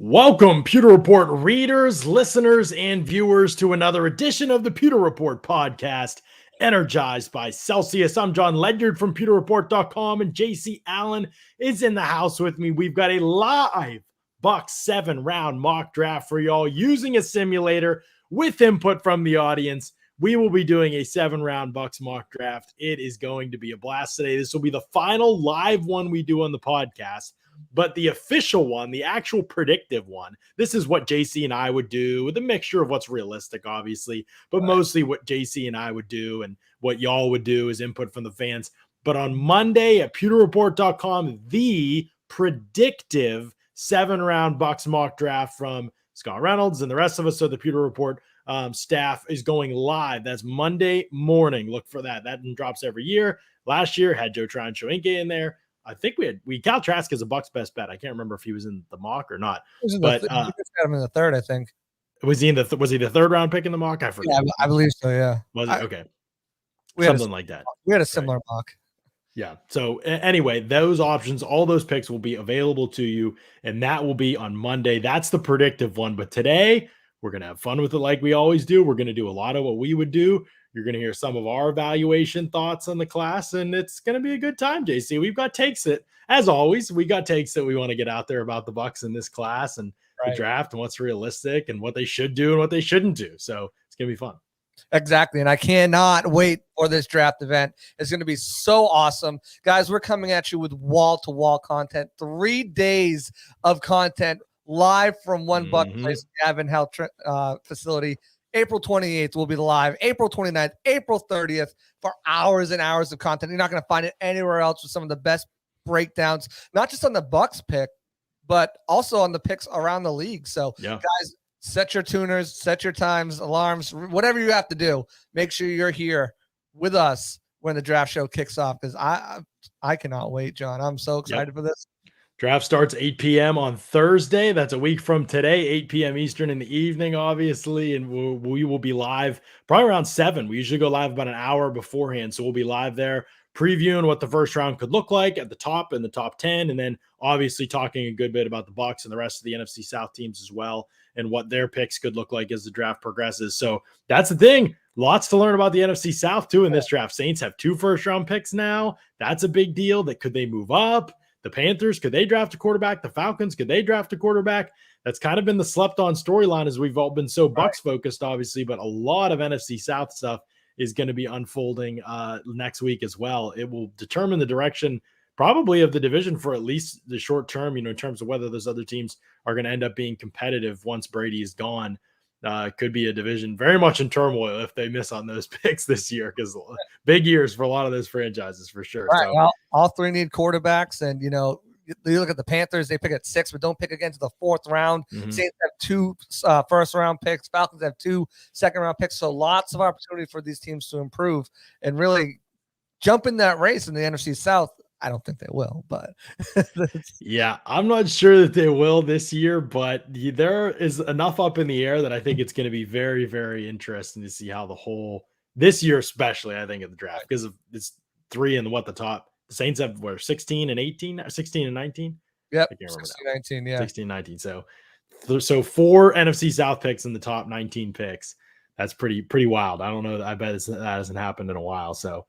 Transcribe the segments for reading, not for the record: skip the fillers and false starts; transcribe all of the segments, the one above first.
Welcome, Pewter Report readers, listeners, and viewers to another edition of the Pewter Report podcast, energized by Celsius. I'm John Ledyard from pewterreport.com, and JC Allen is in the house with me. We've got a live Bucs 7-round mock draft for y'all using a simulator with input from the audience. We will be doing a 7-round Bucs mock draft. It is going to be a blast today. This will be the final live one we do on the podcast. But the official one, the actual predictive one, this is what JC and I would do with a mixture of what's realistic, obviously, but mostly what JC and I would do and what y'all would do is input from the fans. But on Monday at pewterreport.com, the predictive 7-round Bucs mock draft from Scott Reynolds and the rest of us. So the Pewter Report staff is going live. That's Monday morning. Look for that. That drops every year. Last year had Joe Tryon Shoinke in there. I think Cal Trask as a Bucs best bet. I can't remember if he was in the mock or not. But he got him in the third, I think. Was he the third round pick in the mock? I forget. Yeah, I believe so. Yeah. Was it? Okay. Something like that. We had a similar mock. Yeah. So anyway, those options, all those picks will be available to you, and that will be on Monday. That's the predictive one. But today we're gonna have fun with it like we always do. We're gonna do a lot of what we would do. You're going to hear some of our evaluation thoughts on the class, and it's going to be a good time, JC. We've got takes that, as always, we got takes that we want to get out there about the Bucs in this class and the draft and what's realistic and what they should do and what they shouldn't do. So it's going to be fun. Exactly. And I cannot wait for this draft event. It's going to be so awesome. Guys, we're coming at you with wall-to-wall content, 3 days of content live from one Bucs place, Gavin Health facility. April 28th will be live. April 29th, April 30th for hours and hours of content. You're not going to find it anywhere else with some of the best breakdowns, not just on the Bucs pick, but also on the picks around the league. So, guys, set your tuners, set your times, alarms, whatever you have to do. Make sure you're here with us when the draft show kicks off because I cannot wait, John. I'm so excited for this. Draft starts 8 p.m. on Thursday. That's a week from today, 8 p.m. Eastern in the evening, obviously. And we will be live probably around 7. We usually go live about an hour beforehand. So we'll be live there previewing what the first round could look like at the top and the top 10. And then obviously talking a good bit about the Bucs and the rest of the NFC South teams as well and what their picks could look like as the draft progresses. So that's the thing. Lots to learn about the NFC South too in this draft. Saints have 2 first-round picks now. That's a big deal. Could they move up? The Panthers, could they draft a quarterback? The Falcons, could they draft a quarterback? That's kind of been the slept-on storyline as we've all been so Bucs-focused, obviously, but a lot of NFC South stuff is going to be unfolding next week as well. It will determine the direction probably of the division for at least the short term, in terms of whether those other teams are going to end up being competitive once Brady is gone. Could be a division very much in turmoil if they miss on those picks this year because big years for a lot of those franchises for sure. Right. So, all 3 need quarterbacks, and you look at the Panthers; they pick at 6, but don't pick again to the 4th round. Saints have 2 first-round picks. Falcons have 2 second-round picks. So lots of opportunity for these teams to improve and really jump in that race in the NFC South. I don't think they will, but yeah, I'm not sure that they will this year, but there is enough up in the air that I think it's going to be very, very interesting to see how this year, especially I think of the draft, because it's 3 in the top. The Saints have 16 and 18, 16 and 19. Yep. I can't remember 16, 19. Yeah. 16, 19. So 4 NFC South picks in the top 19 picks. That's pretty wild. I don't know. I bet that hasn't happened in a while. So,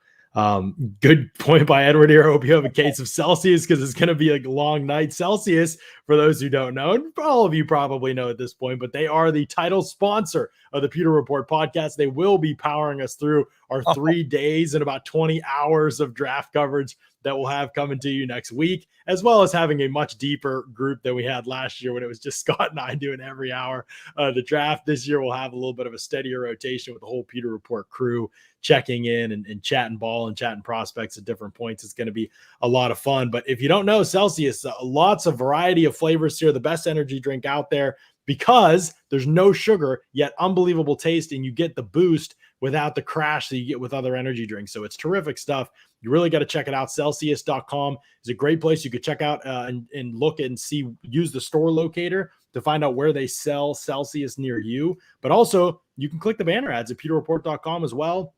good point by Edward here. I hope you have a case of Celsius because it's going to be a long night. Celsius, for those who don't know, and all of you probably know at this point, but they are the title sponsor of the Pewter Report podcast. They will be powering us through our 3 days and about 20 hours of draft coverage that we'll have coming to you next week, as well as having a much deeper group than we had last year when it was just Scott and I doing every hour the draft. This year we'll have a little bit of a steadier rotation with the whole Pewter Report crew checking in and chatting ball and chatting prospects at different points. It's going to be a lot of fun. But if you don't know, Celsius, lots of variety of flavors here, the best energy drink out there because there's no sugar, yet unbelievable taste, and you get the boost without the crash that you get with other energy drinks. So it's terrific stuff. You really got to check it out. Celsius.com is a great place. You could check out and look and see, use the store locator to find out where they sell Celsius near you. But also, you can click the banner ads at pewterreport.com as well.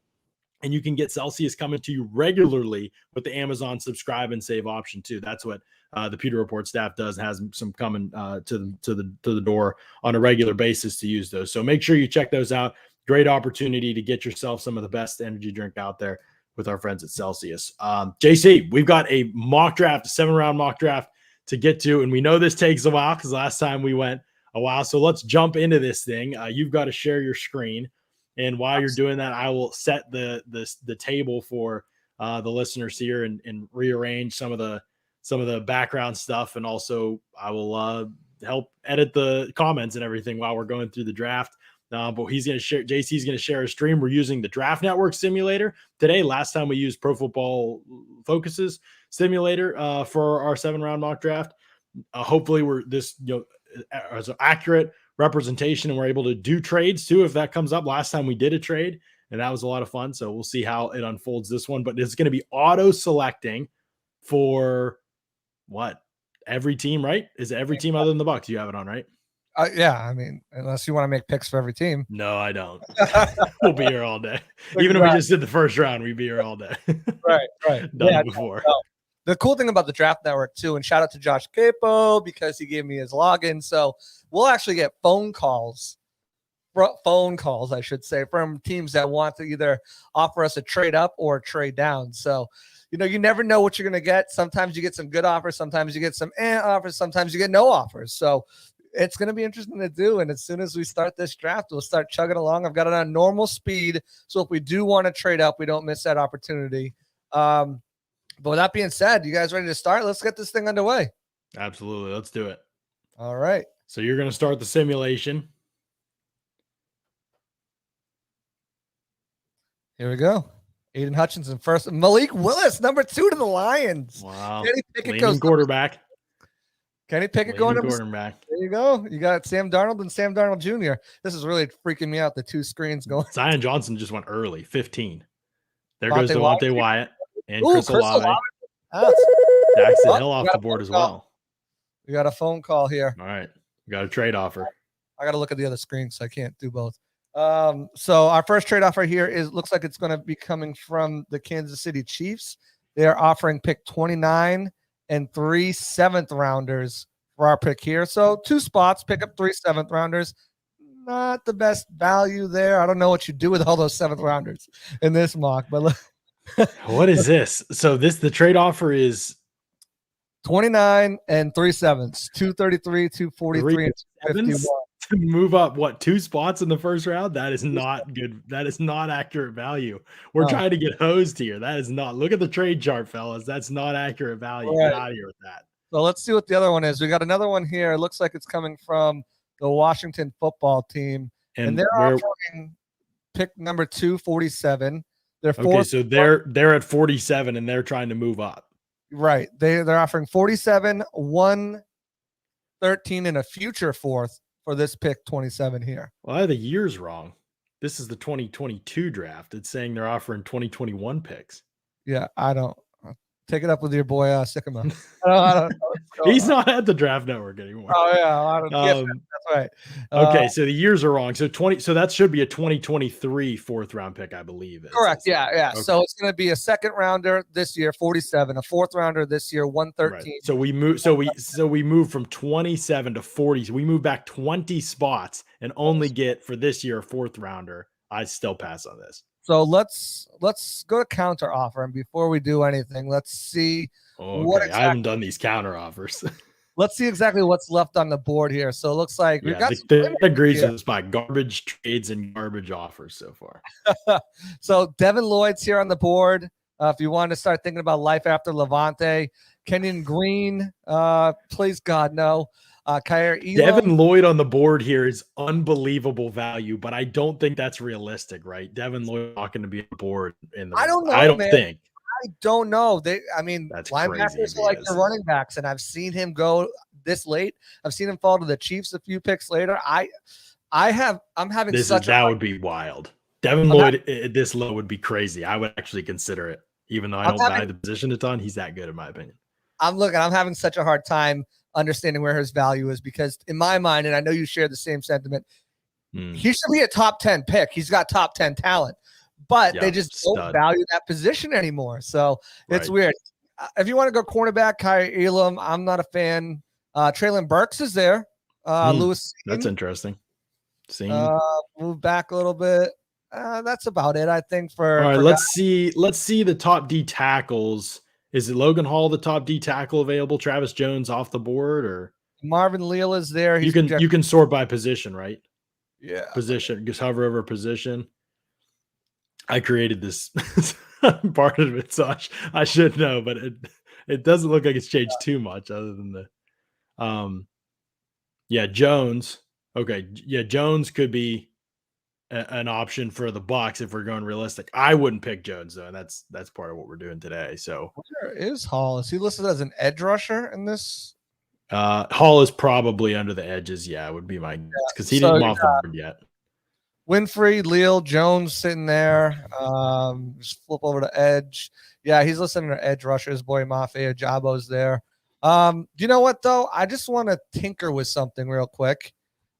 And you can get Celsius coming to you regularly with the Amazon subscribe and save option too. That's what the Pewter Report staff does, has some coming to the door on a regular basis to use those. So make sure you check those out. Great opportunity to get yourself some of the best energy drink out there with our friends at Celsius. JC, we've got a mock draft, a 7-round mock draft to get to. And we know this takes a while because last time we went a while. So let's jump into this thing. You've got to share your screen. And while you're doing that, I will set the table for the listeners here and rearrange some of the background stuff. And also I will help edit the comments and everything while we're going through the draft. But he's going to share, JC's going to share a stream. We're using the Draft Network simulator today. Last time we used Pro Football Focus's simulator for our 7-round mock draft. Hopefully we're this, as an accurate representation, and we're able to do trades too if that comes up. Last time we did a trade and that was a lot of fun, so we'll see how it unfolds this one. But it's going to be auto selecting for what, every team, right? Is it every team other than the Bucs? You have it on, right? Yeah, I mean, unless you want to make picks for every team. No, I don't. We'll be here all day. Even if we just did the first round, we'd be here all day. Right. Done before. No. The cool thing about the Draft Network too, and shout out to Josh Capo because he gave me his login. So we'll actually get phone calls, I should say, from teams that want to either offer us a trade up or a trade down. So, you never know what you're going to get. Sometimes you get some good offers. Sometimes you get some offers. Sometimes you get no offers. So it's going to be interesting to do. And as soon as we start this draft, we'll start chugging along. I've got it on normal speed. So if we do want to trade up, we don't miss that opportunity. But with that being said, you guys ready to start? Let's get this thing underway. Absolutely. Let's do it. All right. So you're going to start the simulation. Here we go. Aiden Hutchinson first. Malik Willis, number 2 to the Lions. Wow. Kenny Pickett goes quarterback. Kenny Pickett going to quarterback. There you go. You got Sam Darnold and Sam Darnold Jr. This is really freaking me out. The 2 screens going. Zion Johnson just went early, 15. There Devontae goes Devontae Wyatt and Chris Chris Olave. Jackson Hill off the board as well. We got a phone call here. All right. We got a trade offer. I got to look at the other screen, so I can't do both. So our first trade offer here looks like it's going to be coming from the Kansas City Chiefs. They are offering pick 29 and 3 7th-rounders for our pick here. So 2 spots, pick up 3 7th-rounders. Not the best value there. I don't know what you do with all those 7th-rounders in this mock, but look. What is this? So the trade offer is 29 and 3 7ths, 233, 243, and 51. To move up 2 spots in the first round? That is not good. That is not accurate value. We're trying to get hosed here. That is not. Look at the trade chart, fellas. That's not accurate value. Right. Get out of here with that. So let's see what the other one is. We got another one here. It looks like it's coming from the Washington football team, and they're offering pick number 247. Okay, so they're at 47 and they're trying to move up. Right. They're offering 47, 113, and a future 4th for this pick 27 here. Well, I have the years wrong. This is the 2022 draft. It's saying they're offering 2021 picks. Yeah, I don't. Take it up with your boy Sycamore. I don't know. He's not at the Draft Network anymore. Oh yeah, yes, that's right. Okay, so the years are wrong. So that should be a 2023 4th-round pick, I believe. Correct. Yeah. Okay. So it's going to be a 2nd-rounder this year, 47, a 4th-rounder this year, 113. Right. So we move. So we move from 27 to 40. So we move back 20 spots and only get for this year a 4th-rounder. I still pass on this. So let's go to counter offer, and before we do anything, let's see what exactly. I haven't done these counter offers. Let's see exactly what's left on the board here. So it looks like we've got the agrees with us by garbage trades and garbage offers so far. So Devin Lloyd's here on the board. If you want to start thinking about life after Levante, Kenyon Green, please God no. Kyer Elam. Devin Lloyd on the board here is unbelievable value, but I don't think that's realistic, right? Devin Lloyd not going to be on the board in the. I don't know. I don't know. Linebackers are like the running backs, and I've seen him go this late. I've seen him fall to the Chiefs a few picks later. That would be wild. Devin Lloyd at this low would be crazy. I would actually consider it, even though I don't buy the position a ton. He's that good in my opinion. I'm having such a hard time understanding where his value is because in my mind, and I know you share the same sentiment, he should be a top 10 pick. He's got top 10 talent, but Yeah, they just don't stud. value that position anymore. So it's Right. weird. If you want to go cornerback, Kyrie Elam, I'm not a fan. Traylon Burks is there. Lewis That's Cine, interesting. Scene. move back a little bit. That's about it, I think. All right, For guys. let's see the top D tackles. Is it Logan Hall, the top D tackle available? Travis Jones off the board, or Marvin Leal is there. you He's can projected. sort by position, right? Yeah. Position, just hover over position. I created this part of it, so I should know, but it doesn't look like it's changed too much other than the yeah, Jones. Okay, yeah, Jones could be an option for the Bucs if we're going realistic. I wouldn't pick Jones though, and that's part of what we're doing today. So Where is Hall? Is he listed as an edge rusher in this? Hall is probably under the edges. Yeah, would be my guess because he didn't come off the board yet. Winfrey, Leal, Jones sitting there. Just flip over to edge. Yeah, he's listening to edge rushers. Boy Mafia, Jabo's there. You know what though? I just want to tinker with something real quick,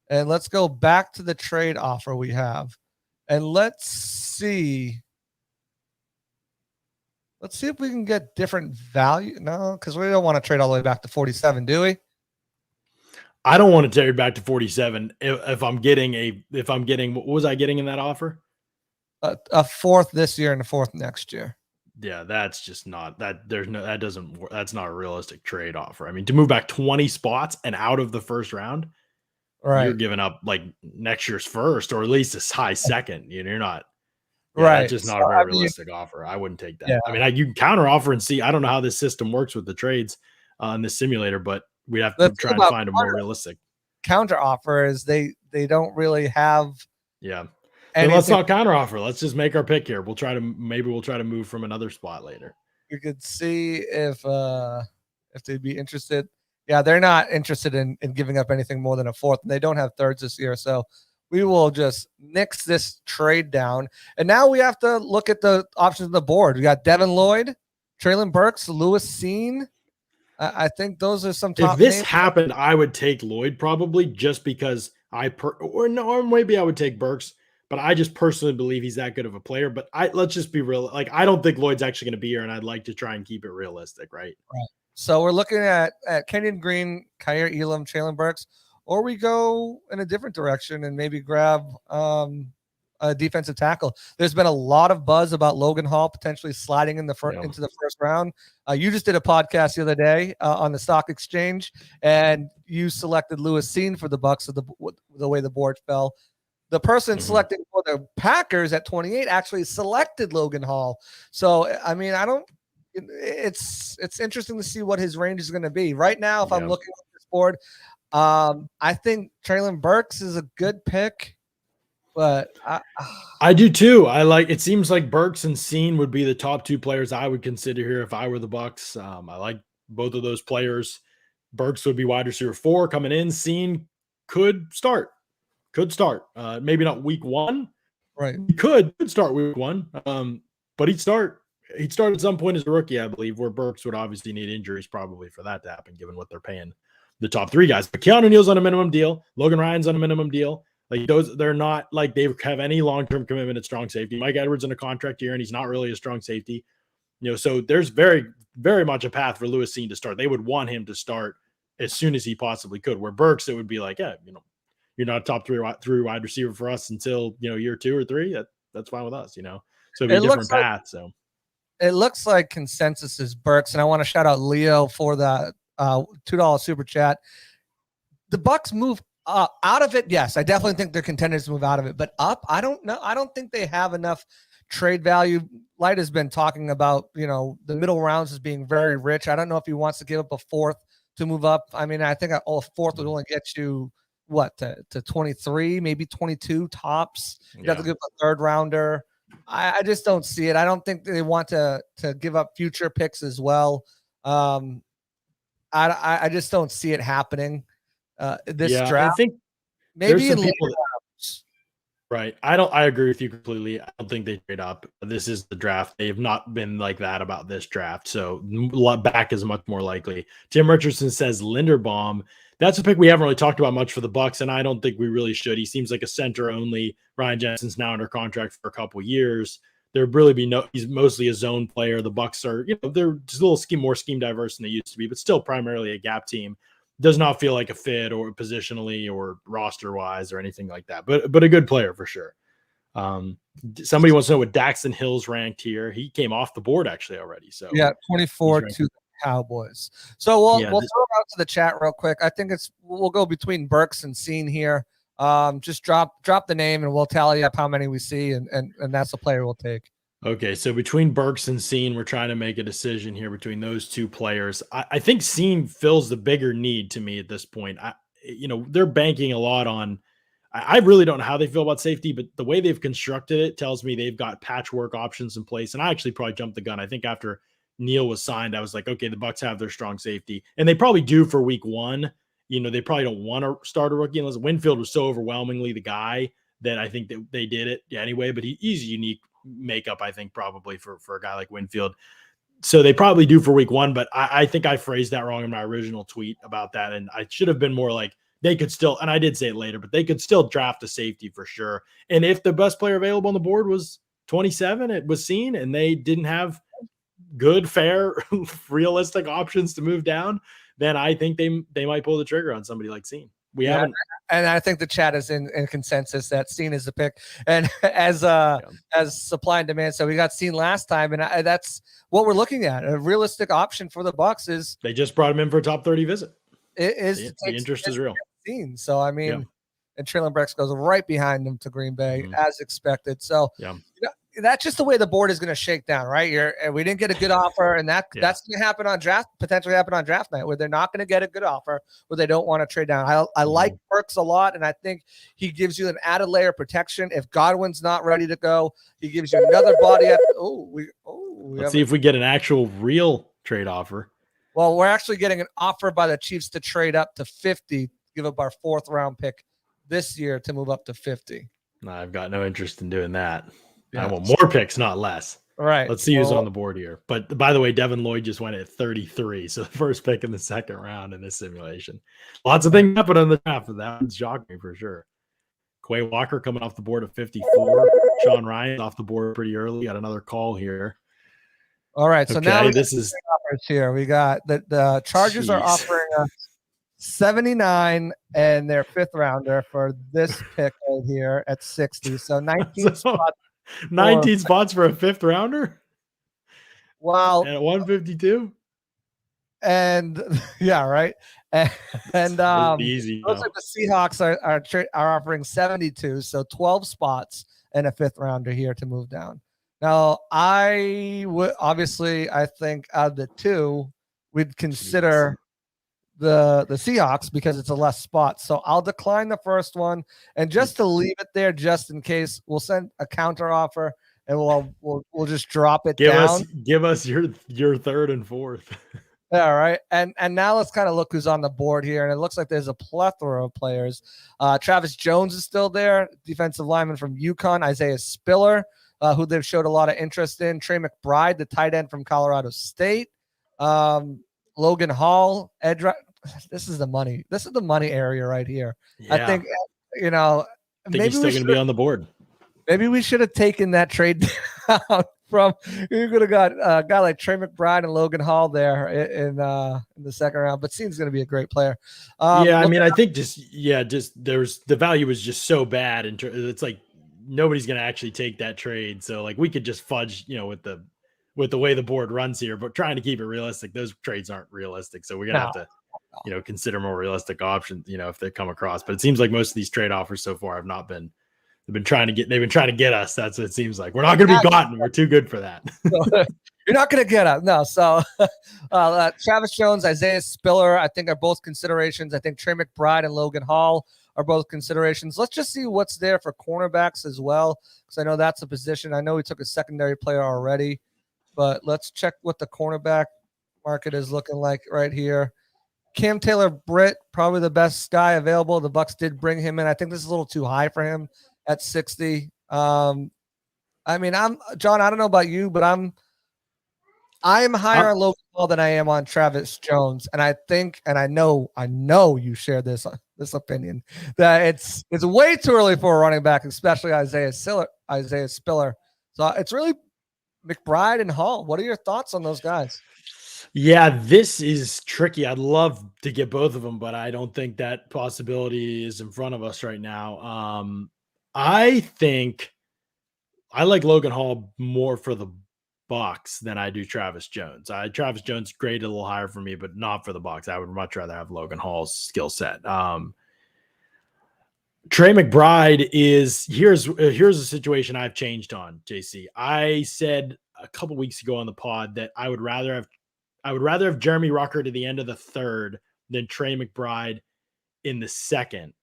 and let's go back to the trade offer we have, and let's see. Let's see if we can get different value. No, because we don't want to trade all the way back to 47, do we? I don't want to trade back to 47 if I'm getting what was I getting in that offer? A fourth this year and a fourth next year. Yeah, that's just not that. There's no that doesn't work. That's not a realistic trade offer. I mean, to move back 20 spots and out of the first round, Right. you're giving up like next year's first or at least a high second. You're not. Yeah, Right. That's just not a very realistic offer. I wouldn't take that. Yeah. I mean, you can counter offer and see. I don't know how this system works with the trades in the simulator, but we have to try and find a more realistic counter offer. Is they don't really have. Yeah. Then let's not counter offer. Let's just make our pick here. We'll try to move from another spot later. We could see if they'd be interested. Yeah, they're not interested in giving up anything more than a fourth. And they don't have thirds this year. So we will just nix this trade down. And now we have to look at the options on the board. We got Devin Lloyd, Traylon Burks, Lewis Cine. I think those are some top If this names. happened, I would take Lloyd probably just because or maybe I would take Burks, but I just personally believe he's that good of a player. But let's just be real. Like, I don't think Lloyd's actually going to be here, and I'd like to try and keep it realistic, right? Right. So we're looking at Kenyon Green, Kyrie Elam, Traylon Burks, or we go in a different direction and maybe grab a defensive tackle. There's been a lot of buzz about Logan Hall potentially sliding in into the first round. You just did a podcast the other day on the stock exchange, and you selected Lewis Cine for the Bucs of the way the board fell. The person selected for the Packers at 28 actually selected Logan Hall. So, I mean, it's interesting to see what his range is going to be. Right now, if I'm looking at this board, I think Traylon Burks is a good pick. But I do too. It seems like Burks and Cine would be the top two players I would consider here if I were the Bucs. I like both of those players. Burks would be wide receiver 4 coming in. Cine could start. Maybe not week 1. Right. He could start week 1. But he'd start at some point as a rookie, I believe, where Burks would obviously need injuries probably for that to happen, given what they're paying the top 3 guys. But Keanu Neal's on a minimum deal. Logan Ryan's on a minimum deal. Like they're not like they have any long-term commitment at strong safety. Mike Edwards in a contract year, and he's not really a strong safety. So there's very, very much a path for Lewis Cine to start. They would want him to start as soon as he possibly could. Where Burks, it would be like, you're not a top 3 wide receiver for us until year 2 or 3. That's fine with us. So it'd be a different path. So it looks like consensus is Burks, and I want to shout out Leo for the $2 super chat. The Bucs move out of it. Yes, I definitely think they're contenders to move out of it, but up, I don't know. I don't think they have enough trade value. Light has been talking about, the middle rounds as being very rich. I don't know if he wants to give up a fourth to move up. I mean, I think a fourth would only get you to 23, maybe 22 tops. You have to give up a third rounder. I just don't see it. I don't think they want to give up future picks as well. I just don't see it happening. This draft, I think maybe in people right. I agree with you completely. I don't think they trade up. This is the draft. They have not been like that about this draft. So back is much more likely. Tim Richardson says Linderbaum. That's a pick we haven't really talked about much for the Bucs, and I don't think we really should. He seems like a center only. Ryan Jensen's now under contract for a couple years. there really be no. He's mostly a zone player. The Bucs are, they're just a little more scheme diverse than they used to be, but still primarily a gap team. Does not feel like a fit or positionally or roster wise or anything like that, but a good player for sure. Somebody wants to know what Daxton Hill's ranked here. He came off the board actually already. So yeah, 24 to the Cowboys. So we'll throw it out to the chat real quick. I think we'll go between Bucs and Cine here. Just drop the name and we'll tally up how many we see, and that's the player we'll take. Okay, so between Bucs and Cine, we're trying to make a decision here between those two players. I think Cine fills the bigger need to me at this point. They're banking a lot on. I really don't know how they feel about safety, but the way they've constructed it tells me they've got patchwork options in place. And I actually probably jumped the gun. I think after Neal was signed, I was like, okay, the Bucs have their strong safety, and they probably do for week one. They probably don't want to start a rookie unless Winfield was so overwhelmingly the guy that I think that they did it anyway. But he's a unique makeup, I think, probably for a guy like Winfield. So they probably do for week one, but I think I phrased that wrong in my original tweet about that. And I should have been more like they could still, and I did say it later, but they could still draft a safety for sure. And if the best player available on the board was 27, it was seen, and they didn't have good, fair, realistic options to move down, then I think they might pull the trigger on somebody like Cine. We haven't. And I think the chat is in consensus that Cine is the pick. And as supply and demand, so we got Cine last time, and that's what we're looking at. A realistic option for the Bucs is they just brought him in for a top 30 visit. The interest is real. Cine. So I mean, and Traylon Burks goes right behind them to Green Bay as expected. So that's just the way the board is going to shake down, right? We didn't get a good offer, and that's going to happen potentially happen on draft night, where they're not going to get a good offer, where they don't want to trade down. I like Burks a lot, and I think he gives you an added layer of protection. If Godwin's not ready to go, he gives you another body. Let's see if we get an actual real trade offer. Well, we're actually getting an offer by the Chiefs to trade up to 50, give up our 4th round pick this year to move up to 50. No, I've got no interest in doing that. I want more picks, not less. All right. Let's see who's on the board here. But by the way, Devin Lloyd just went at 33. So the first pick in the second round in this simulation. Lots of things happen in the draft. That one's shocking for sure. Quay Walker coming off the board at 54. Sean Ryan off the board pretty early. Got another call here. All right. So now this is offers here. We got the Chargers are offering us 79 and their 5th rounder for this pick right here at 60. So 19 spots. 19 spots for a 5th rounder. Wow. And at 152. And right. And easy. Looks like the Seahawks are offering 72. So 12 spots and a 5th rounder here to move down. Now, I think out of the two, we'd consider the Seahawks because it's a less spot. So I'll decline the first one, and just to leave it there, just in case, we'll send a counter offer, and we'll just drop it down. Give us your 3rd and 4th. All right, and now let's kind of look who's on the board here, and it looks like there's a plethora of players. Travis Jones is still there, defensive lineman from UConn. Isaiah Spiller, who they've showed a lot of interest in. Trey McBride, the tight end from Colorado State. Logan Hall, edge. This is the money. This is the money area right here. Yeah. I think maybe he's still going to be on the board. Maybe we should have taken that trade down from. You could have got a guy like Trey McBride and Logan Hall there in the second round. But Cine's going to be a great player. I think there's the value was just so bad, and it's like nobody's going to actually take that trade. So like we could just fudge, with the way the board runs here, but trying to keep it realistic, those trades aren't realistic. So we're going to have to, consider more realistic options, if they come across. But it seems like most of these trade offers so far have not been, they've been trying to get us. That's what it seems like. We're not going to be gotten. We're too good for that. You're not going to get us. No. So Travis Jones, Isaiah Spiller, I think are both considerations. I think Trey McBride and Logan Hall are both considerations. Let's just see what's there for cornerbacks as well, because I know that's a position. I know we took a secondary player already. But let's check what the cornerback market is looking like right here. Cam Taylor-Britt, probably the best guy available. The Bucs did bring him in. I think this is a little too high for him at 60. I'm John. I don't know about you, but I am higher on Logan Hall than I am on Travis Jones, and I think, and I know you share this opinion that it's way too early for a running back, especially Isaiah Spiller. So it's really McBride and Hall. What are your thoughts on those guys? Yeah, this is tricky. I'd love to get both of them, but I don't think that possibility is in front of us right now. I think I like Logan Hall more for the Bucs than I do Travis Jones. Travis Jones graded a little higher for me, but not for the Bucs. I would much rather have Logan Hall's skill set. Trey McBride is here's a situation I've changed on, JC. I said a couple weeks ago on the pod that I would rather have Jeremy Ruckert at the end of the third than Trey McBride in the second.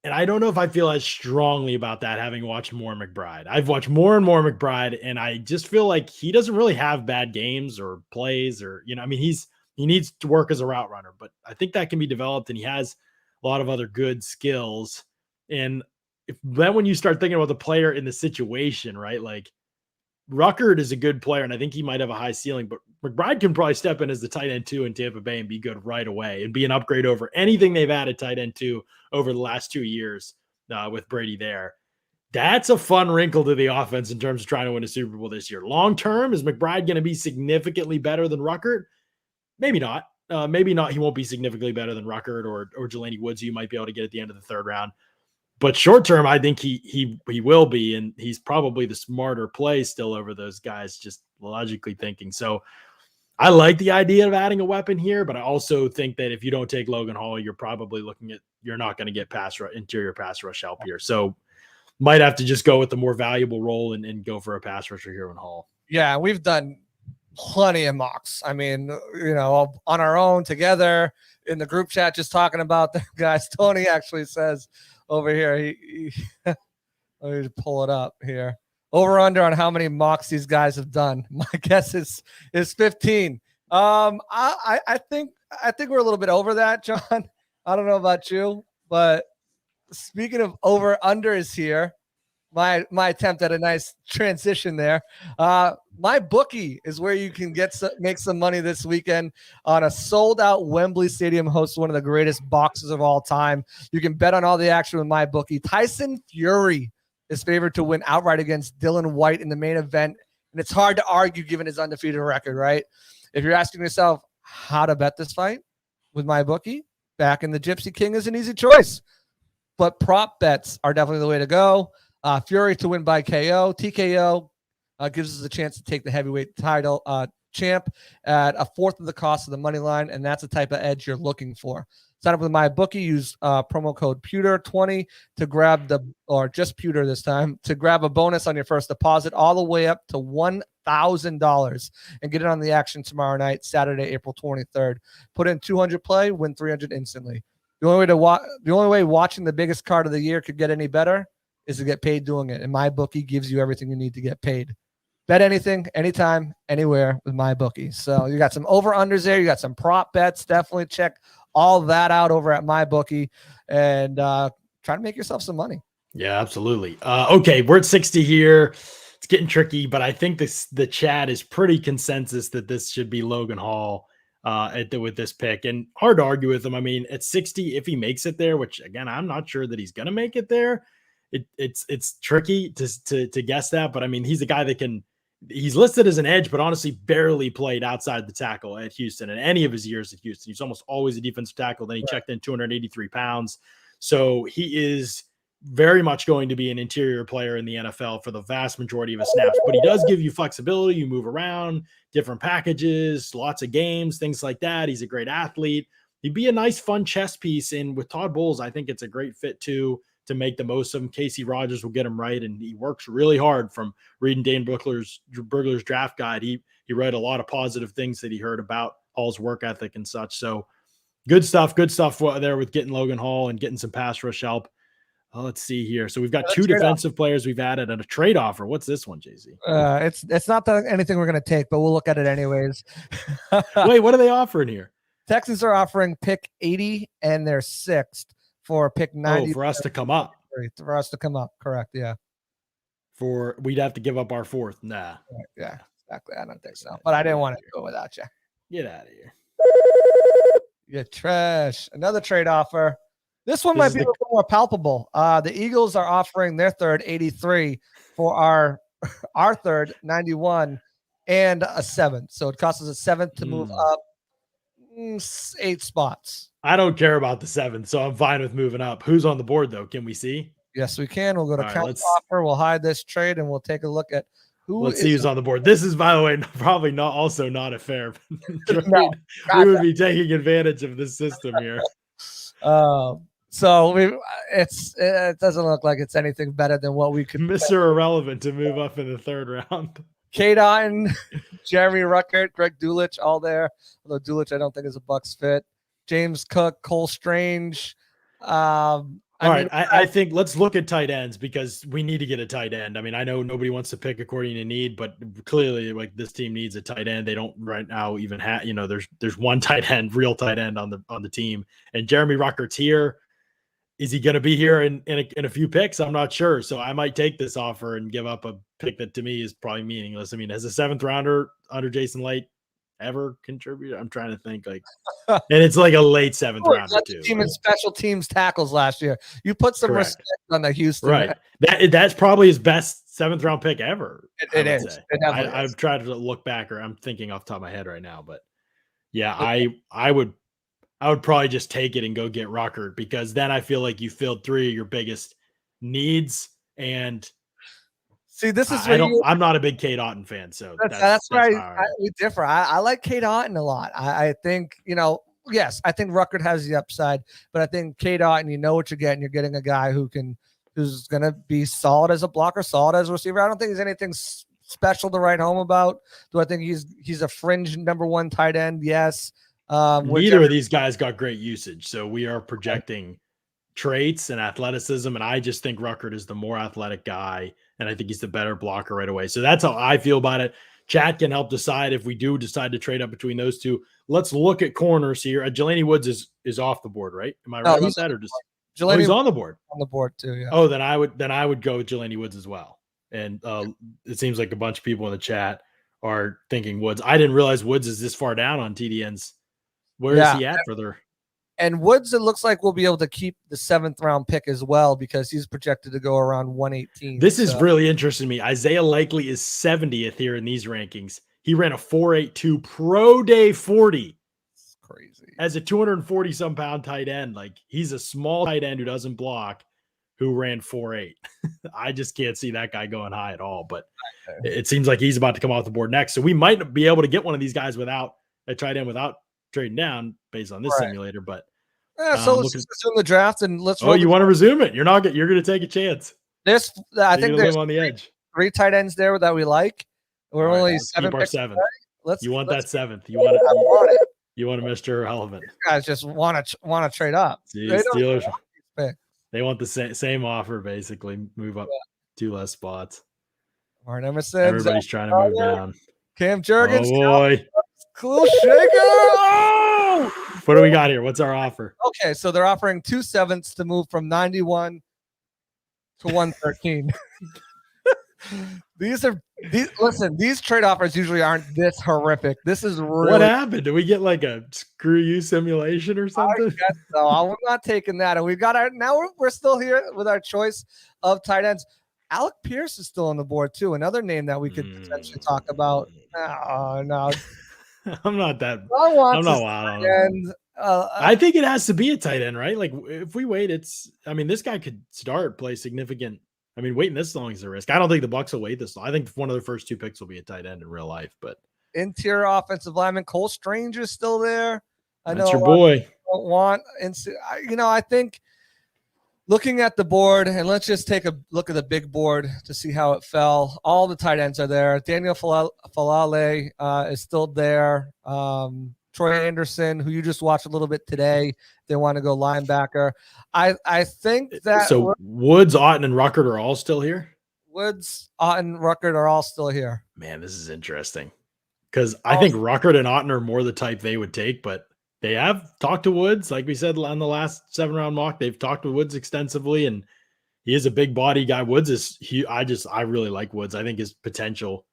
And I don't know if I feel as strongly about that having watched more McBride. I've watched more and more McBride, and I just feel like he doesn't really have bad games or plays or, I mean, he needs to work as a route runner, but I think that can be developed, and he has a lot of other good skills. And then when you start thinking about the player in the situation, right? Like Ruckert is a good player, and I think he might have a high ceiling, but McBride can probably step in as the tight end 2 in Tampa Bay and be good right away and be an upgrade over anything they've added tight end 2 over the last 2 years with Brady there. That's a fun wrinkle to the offense in terms of trying to win a Super Bowl this year. Long term, is McBride going to be significantly better than Ruckert? Maybe not. Maybe not. He won't be significantly better than Ruckert or Jelani Woods, who you might be able to get at the end of the third round. But short term, I think he will be, and he's probably the smarter play still over those guys, just logically thinking. So I like the idea of adding a weapon here, but I also think that if you don't take Logan Hall, you're probably you're not going to get interior pass rush help here. So might have to just go with the more valuable role and go for a pass rusher here in Hall. Yeah, we've done plenty of mocks. I mean, on our own together in the group chat, just talking about the guys. Tony actually says over here, he let me pull it up here. Over under on how many mocks these guys have done. My guess is 15. I think we're a little bit over that, John. I don't know about you, but speaking of over under is here. My attempt at a nice transition there. My bookie is where you can make some money this weekend on a sold out Wembley Stadium hosts one of the greatest boxes of all time. You can bet on all the action with my bookie. Tyson Fury is favored to win outright against Dylan White in the main event. And it's hard to argue given his undefeated record, right? If you're asking yourself how to bet this fight with my bookie, back in the Gypsy King is an easy choice. But prop bets are definitely the way to go. Fury to win by KO. TKO gives us a chance to take the heavyweight title champ at a fourth of the cost of the money line, and that's the type of edge you're looking for. Sign up with my bookie. Use promo code Pewter20 to grab just Pewter this time, to grab a bonus on your first deposit all the way up to $1,000 and get it on the action tomorrow night, Saturday, April 23rd. Put in 200 play, win 300 instantly. The only way watching the biggest card of the year could get any better is to get paid doing it. And my bookie gives you everything you need to get paid. Bet anything, anytime, anywhere with my bookie. So you got some over-unders there. You got some prop bets. Definitely check all that out over at my bookie and try to make yourself some money. Yeah, absolutely. Okay, we're at 60 here. It's getting tricky, but I think the chat is pretty consensus that this should be Logan Hall with this pick, and hard to argue with him. I mean, at 60, if he makes it there, which again, I'm not sure that he's going to make it there. It's tricky to guess that, but I mean, he's a guy that he's listed as an edge, but honestly barely played outside the tackle at Houston in any of his years at Houston. He's almost always a defensive tackle. Then he checked in 283 pounds. So he is very much going to be an interior player in the NFL for the vast majority of his snaps, but he does give you flexibility. You move around, different packages, lots of games, things like that. He's a great athlete. He'd be a nice, fun chess piece. And with Todd Bowles, I think it's a great fit too, to make the most of him. Casey Rogers will get him right, and he works really hard. From reading Dane Burglar's draft guide, he read a lot of positive things that he heard about Hall's work ethic and such. So good stuff there with getting Logan Hall and getting some pass rush help. Let's see here. So we've got two defensive players we've added and a trade offer. What's this one, JZ? It's not anything we're going to take, but we'll look at it anyways. Wait, what are they offering here? Texans are offering pick 80 and their 6th for pick 90. Oh, for us to come up. For us to come up, correct, yeah. We'd have to give up our 4th. Nah. Yeah, exactly. I don't think so. But I didn't want to go without you. Get out of here. You trash. Another trade offer. This might be a little more palpable. The Eagles are offering their 3rd 83 for our our third, 91, and a 7th. So it costs us a 7th to move up 8 spots. I don't care about the 7th, so I'm fine with moving up. Who's on the board, though? Can we see? Yes, we can. We'll go to counter let's offer. We'll hide this trade, and we'll take a look at let's see who's on the board. This is, by the way, probably not a fair trade. No, we would be taking advantage of this system here. So it doesn't look like it's anything better than what we could. Mr. Irrelevant to move up in the 3rd round. Kate Otten, Jeremy Ruckert, Greg Dulich, all there. Although Dulich, I don't think is a Bucs fit. James Cook, Cole Strange. I think let's look at tight ends because we need to get a tight end. I mean, I know nobody wants to pick according to need, but clearly, like, this team needs a tight end. They don't right now even have, there's one tight end, real tight end on the team, and Jeremy Ruckert's here. Is he going to be here in a few picks? I'm not sure. So I might take this offer and give up a pick that to me is probably meaningless. I mean, as a 7th rounder under Jason Licht ever contributed? I'm trying to think, like, and it's like a late 7th rounder too. Team in special teams tackles last year. You put some respect on the Houston. Right. That's probably his best 7th round pick ever. It is. I've tried to look back, or I'm thinking off the top of my head right now, but yeah, I would probably just take it and go get Ruckert, because then I feel like you filled 3 of your biggest needs. And see, this is I'm not a big Kate Otten fan, so that's where we differ. I like Kate Otten a lot. I think, yes, I think Ruckert has the upside, but I think Kate Otten, you know what you're getting. You're getting a guy who's going to be solid as a blocker, solid as a receiver. I don't think there's anything special to write home about. Do I think he's a fringe number 1 tight end? Yes. Neither of these guys got great usage, so we are projecting traits and athleticism, and I just think Ruckert is the more athletic guy, and I think he's the better blocker right away. So that's how I feel about it. Chat can help decide if we do decide to trade up between those two. Let's look at corners here. Jelani Woods is off the board, right? Am I right about that, or just he's on the board? On the board too, yeah. Oh, then I would go with Jelani Woods as well. And it seems like a bunch of people in the chat are thinking Woods. I didn't realize Woods is this far down on TDN's. Where is he at further? And Woods, it looks like we'll be able to keep the 7th round pick as well, because he's projected to go around 118. This is really interesting to me. Isaiah Likely is 70th here in these rankings. He ran a 4.82 pro day 40. That's crazy. As a 240 some pound tight end. Like, he's a small tight end who doesn't block, who ran 4.8. I just can't see that guy going high at all, but it seems like he's about to come off the board next. So we might be able to get one of these guys without a tight end without trading down based on this simulator, but so let's resume the draft and let's. Oh, you want to resume it? You're going to take a chance. I think there's on the edge. 3 tight ends there that we like. We're only 7 picks. 7th. You want that 7th? You want a Mr. Irrelevant? These guys just want to trade up. Steelers. They want the same offer, basically. Move up 2 less spots. Martin Emerson. Everybody's trying to move down. Cam Jurgens. Oh boy. Cool shaker. Oh! What do we got here? What's our offer? Okay, so they're offering 2 7ths to move from 91 to 113. These trade offers usually aren't this horrific. This is really. What happened? Did we get like a screw you simulation or something? I guess so. I'm not taking that. And we've got we're still here with our choice of tight ends. Alec Pierce is still on the board too. Another name that we could potentially talk about. No. I'm not wild on it. I think it has to be a tight end, right? Like, if we wait, this guy could play significant. I mean, waiting this long is a risk. I don't think the Bucs will wait this long. I think one of their first 2 picks will be a tight end in real life. But interior offensive lineman Cole Strange is still there. I know that's your boy. Don't want, I think looking at the board, and let's just take a look at the big board to see how it fell. All the tight ends are there. Daniel Falale is still there. Troy Anderson, who you just watched a little bit today, they want to go linebacker. I think that so. Woods, Otten, and Ruckert are all still here. Woods, Otten, Ruckert are all still here. Man, this is interesting because I think Ruckert and Otten are more the type they would take, but they have talked to Woods, like we said on the last 7-round mock. They've talked to Woods extensively, and he is a big body guy. Woods is huge. I really like Woods. I think his potential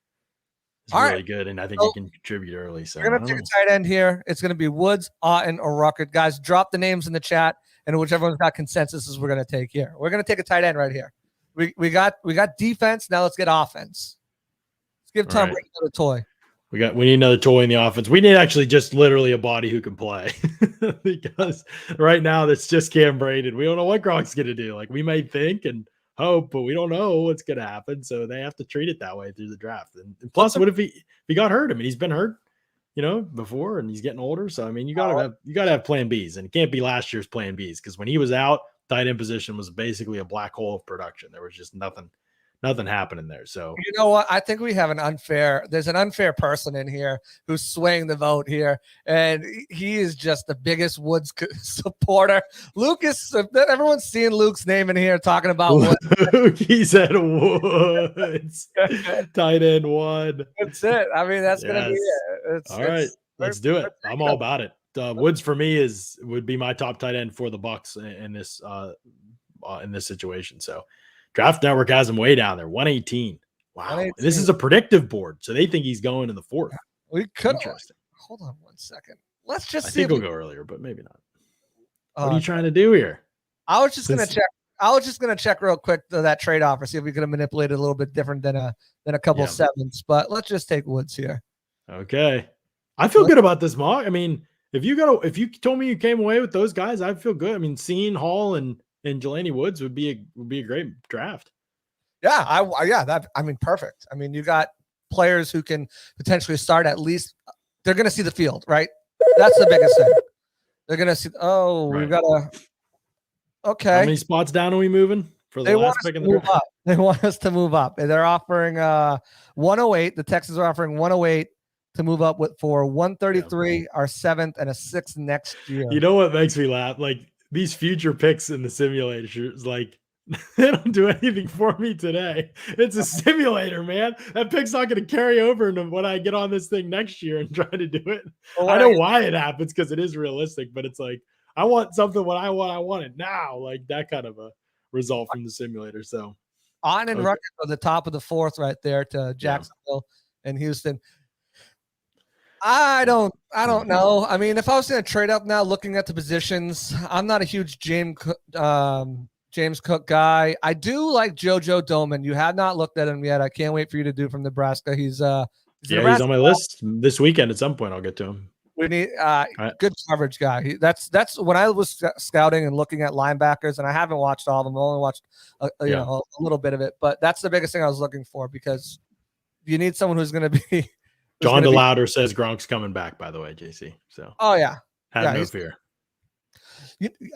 is really good, and I think he can contribute early. So we're gonna take a tight end here. It's gonna be Woods, Otten, or Ruckert. Guys, drop the names in the chat, and whichever one's got consensus is we're gonna take here. We're gonna take a tight end right here. We got defense. Now let's get offense. Give Tom Brady another toy. We need another toy in the offense. We need actually just literally a body who can play because right now that's just Cam Brady. We don't know what Gronk's going to do. Like we may think and hope, but we don't know what's going to happen. So they have to treat it that way through the draft. And plus, what if he got hurt? I mean, he's been hurt, before, and he's getting older. So I mean, you gotta have plan Bs, and it can't be last year's plan Bs because when he was out, tight end position was basically a black hole of production. There was just nothing happening there. So you know what? I think we have there's an unfair person in here who's swaying the vote here, and he is just the biggest Woods supporter. Lucas, everyone's seeing Luke's name in here talking about Woods. Luke, he said Woods. Tight end 1. That's it. I mean, that's gonna be it. All right, let's do it. I'm all about it. Woods for me would be my top tight end for the Bucs in this situation. So Draft Network has him way down there, 118. Wow. 118. This is a predictive board, so they think he's going in the 4th. We could. Hold on 1 second. Let's just see. I think we'll go earlier, but maybe not. What are you trying to do here? I was just gonna check. I was just gonna check real quick that trade offer, see if we could have manipulated a little bit different than a couple of 7s. But let's just take Woods here. Okay. I feel good about this mock. I mean, if you told me you came away with those guys, I'd feel good. I mean, Cine, Hall, and Jelani Woods would be a great draft. Yeah, I mean, perfect. I mean, you got players who can potentially start at least. They're going to see the field, right? That's the biggest thing. They're going to see. Oh, right. We've got to. Okay. How many spots down are we moving for the last pick in the draft? They want us to move up. They're offering 108. The Texans are offering 108 to move up for 133, our 7th, and a 6th next year. You know what makes me laugh? Like these future picks in the simulators, like they don't do anything for me today. It's a simulator, man. That pick's not going to carry over into when I get on this thing next year and try to do it. Well, I know why it happens because it is realistic, but it's like I want something when I want it now, like that kind of a result from the simulator. So on and Rutgers at the top of the 4th, right there to Jacksonville and Houston. I don't know. I mean, if I was going to trade up now, looking at the positions, I'm not a huge James Cook guy. I do like JoJo Doman. You have not looked at him yet. I can't wait for you to do from Nebraska. He's on my list this weekend. At some point, I'll get to him. We need good coverage guy. That's when I was scouting and looking at linebackers, and I haven't watched all of them. I only watched a little bit of it, but that's the biggest thing I was looking for because you need someone who's going to be. John DeLauder says Gronk's coming back, by the way, JC. So have no fear.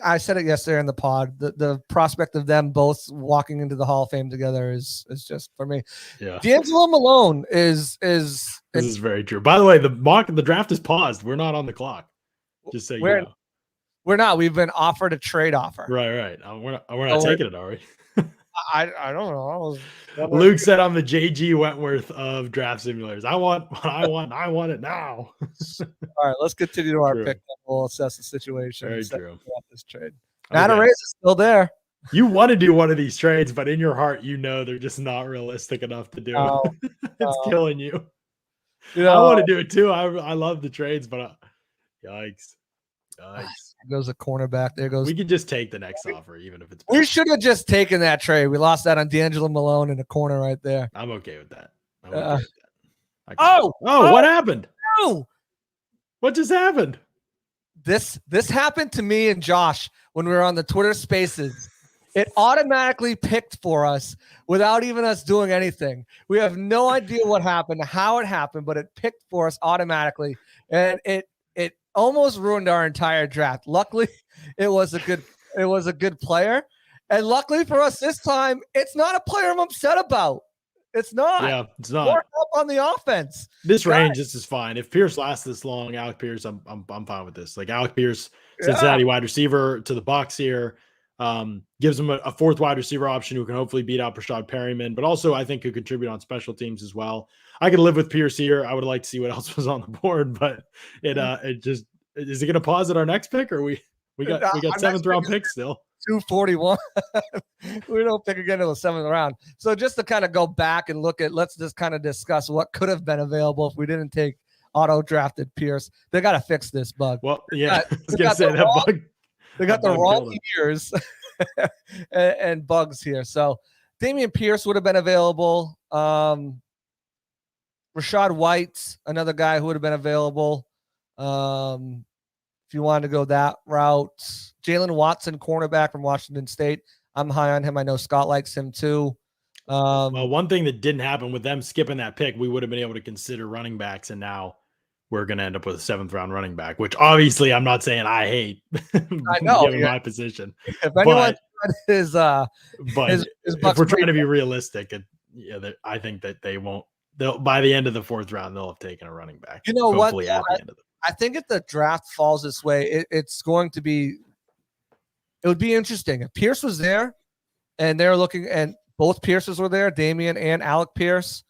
I said it yesterday in the pod. The prospect of them both walking into the Hall of Fame together is just for me. Yeah. D'Angelo Malone is this is very true. By the way, the draft is paused. We're not on the clock. Just so you know. We're not. We've been offered a trade offer. Right. We're not taking it, are we? I don't know. Luke said I'm the JG Wentworth of draft simulators. I want what I want. I want it now. All right, let's continue to our pick. We'll assess the situation. Very true. This trade. Matt Arrays is still there. You want to do one of these trades, but in your heart, they're just not realistic enough to do it. It's killing you. I want to do it too. I love the trades, but yikes. There goes a cornerback. There goes. We could just take the next offer, even if it's. We should have just taken that trade. We lost that on D'Angelo Malone in the corner right there. I'm okay with that. Oh, what happened? Oh, what just happened? This happened to me and Josh when we were on the Twitter Spaces. It automatically picked for us without even us doing anything. We have no idea what happened, how it happened, but it picked for us automatically, and it almost ruined our entire draft. Luckily, it was a good player, and luckily for us this time, it's not a player I'm upset about. It's not. Yeah, it's not. Work up on the offense. This range, this is fine. If Pierce lasts this long, Alec Pierce, I'm fine with this. Like Alec Pierce, Cincinnati wide receiver to the Bucs here, gives him a 4th wide receiver option who can hopefully beat out Rashad Perryman, but also I think could contribute on special teams as well. I could live with Pierce here. I would like to see what else was on the board, but it just is it going to pause at our next pick, or we got 7th round picks still. 241. We don't pick again until the 7th round. So just to kind of go back and let's just kind of discuss what could have been available if we didn't take auto drafted Pierce. They got to fix this bug. Well, yeah, I was going to say that bug. They got the wrong years and bugs here. So Dameon Pierce would have been available. Rashad White's another guy who would have been available. If you wanted to go that route, Jalen Watson, cornerback from Washington State. I'm high on him. I know Scott likes him too. Well, one thing that didn't happen with them skipping that pick, we would have been able to consider running backs, and now we're going to end up with a 7th round running back, which obviously I'm not saying I hate. I know, given my position. If anyone is, but if we're trying to be realistic, I think that they won't. They'll by the end of the 4th round, they'll have taken a running back. You know hopefully what? At the end of I think if the draft falls this way, it's going to be. It would be interesting if Pierce was there, and they're looking, and both Pierces were there, Damian and Alec Pierce.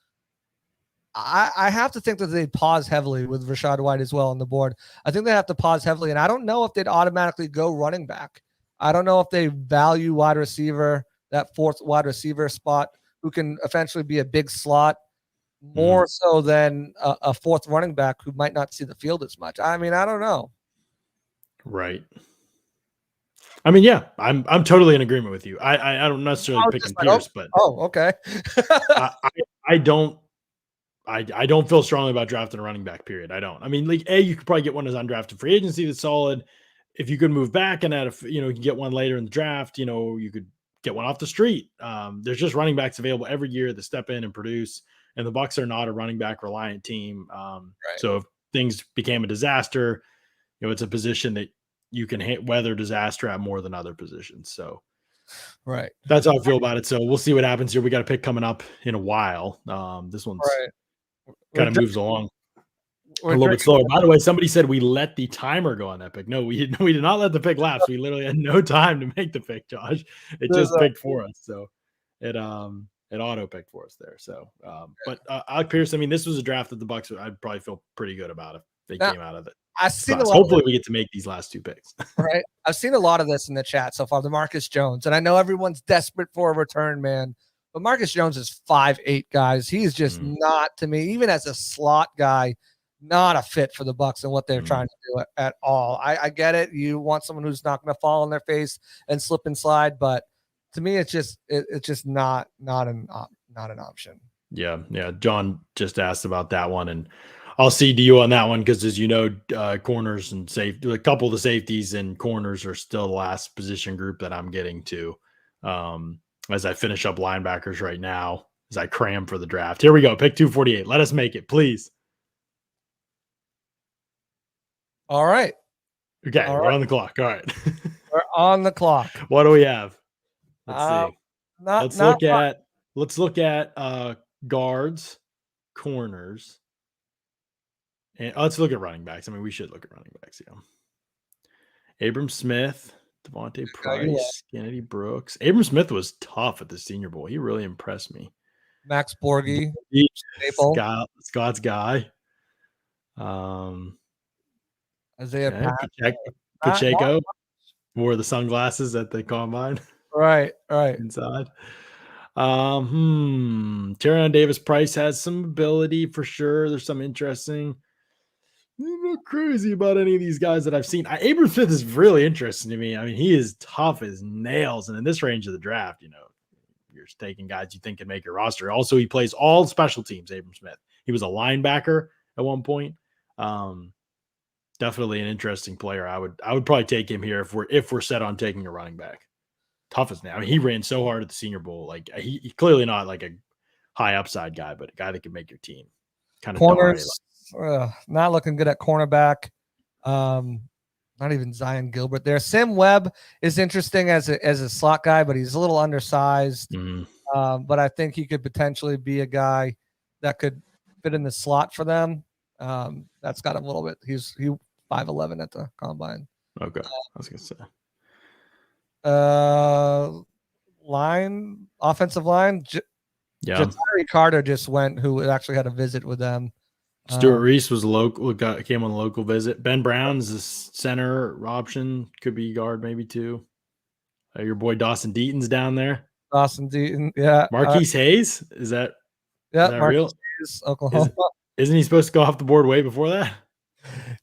I have to think that they'd pause heavily with Rashad White as well on the board. I think they have to pause heavily, and I don't know if they'd automatically go running back. I don't know if they value wide receiver, that 4th wide receiver spot, who can eventually be a big slot, more so than a 4th running back who might not see the field as much. I mean, I don't know. Right. I mean, yeah, I'm totally in agreement with you. I don't necessarily picking Pierce, but okay. I don't feel strongly about drafting a running back. Period. I don't. I mean, like you could probably get one as undrafted free agency that's solid. If you could move back and you can get one later in the draft, you could get one off the street. There's just running backs available every year that step in and produce. And the Bucs are not a running back reliant team. Right. So if things became a disaster, it's a position that you can weather disaster at more than other positions. So right. That's how I feel about it. So we'll see what happens here. We got a pick coming up in a while. This one's kind of moves along a little bit slower. By the way, somebody said we let the timer go on that pick. No, we did not let the pick lapse. We literally had no time to make the pick, Josh. It just picked for us. So it auto picked for us there. So, but Alec Pierce, I mean, this was a draft that the Bucs I'd probably feel pretty good about if they came out of it. I've seen a lot. Hopefully we get to make these last 2 picks. Right. I've seen a lot of this in the chat so far. The Marcus Jones, and I know everyone's desperate for a return, man. But Marcus Jones is 5'8", guys. He's just not, to me, even as a slot guy, not a fit for the Bucs and what they're trying to do at all. I get it. You want someone who's not going to fall on their face and slip and slide, but to me, it's just not an option. Yeah. John just asked about that one, and I'll cede to you on that one because, as you know, corners and a couple of the safeties and corners are still the last position group that I'm getting to as I finish up linebackers right now, as I cram for the draft. Here we go. Pick 248. Let us make it, please. All right. Okay, we're on the clock. All right. We're on the clock. What do we have? Let's see. Let's look at guards, corners. And let's look at running backs. I mean, we should look at running backs. Yeah. Abram Smith, Devontae Price, Kennedy Brooks. Abram Smith was tough at the Senior Bowl. He really impressed me. Max Borghi, Scott's guy. Isaiah Pacheco wore the sunglasses at the combine. Right. Inside. Terrion Davis Price has some ability for sure. There's some interesting. I'm not crazy about any of these guys that I've seen. Abram Smith is really interesting to me. I mean, he is tough as nails. And in this range of the draft, you're taking guys you think can make your roster. Also, he plays all special teams, Abram Smith. He was a linebacker at one point. Definitely an interesting player. I would probably take him here if we're set on taking a running back. Tough as nails. I mean, he ran so hard at the Senior Bowl. Like he clearly not like a high upside guy, but a guy that can make your team. Kind of corners. Not looking good at cornerback. Not even Zion Gilbert there. Sam Webb is interesting as a slot guy, but he's a little undersized. But I think he could potentially be a guy that could fit in the slot for them. That's got him a little bit. He 5'11" at the combine. Okay, I was gonna say. Offensive line. Jatari Carter just went, who actually had a visit with them. Stuart Reese was local. Came on a local visit. Ben Brown's the center option. Could be guard maybe too. Your boy Dawson Deaton's down there. Dawson Deaton, yeah. Marquise Hayes, is that real? Hayes, Oklahoma. Isn't he supposed to go off the board way before that?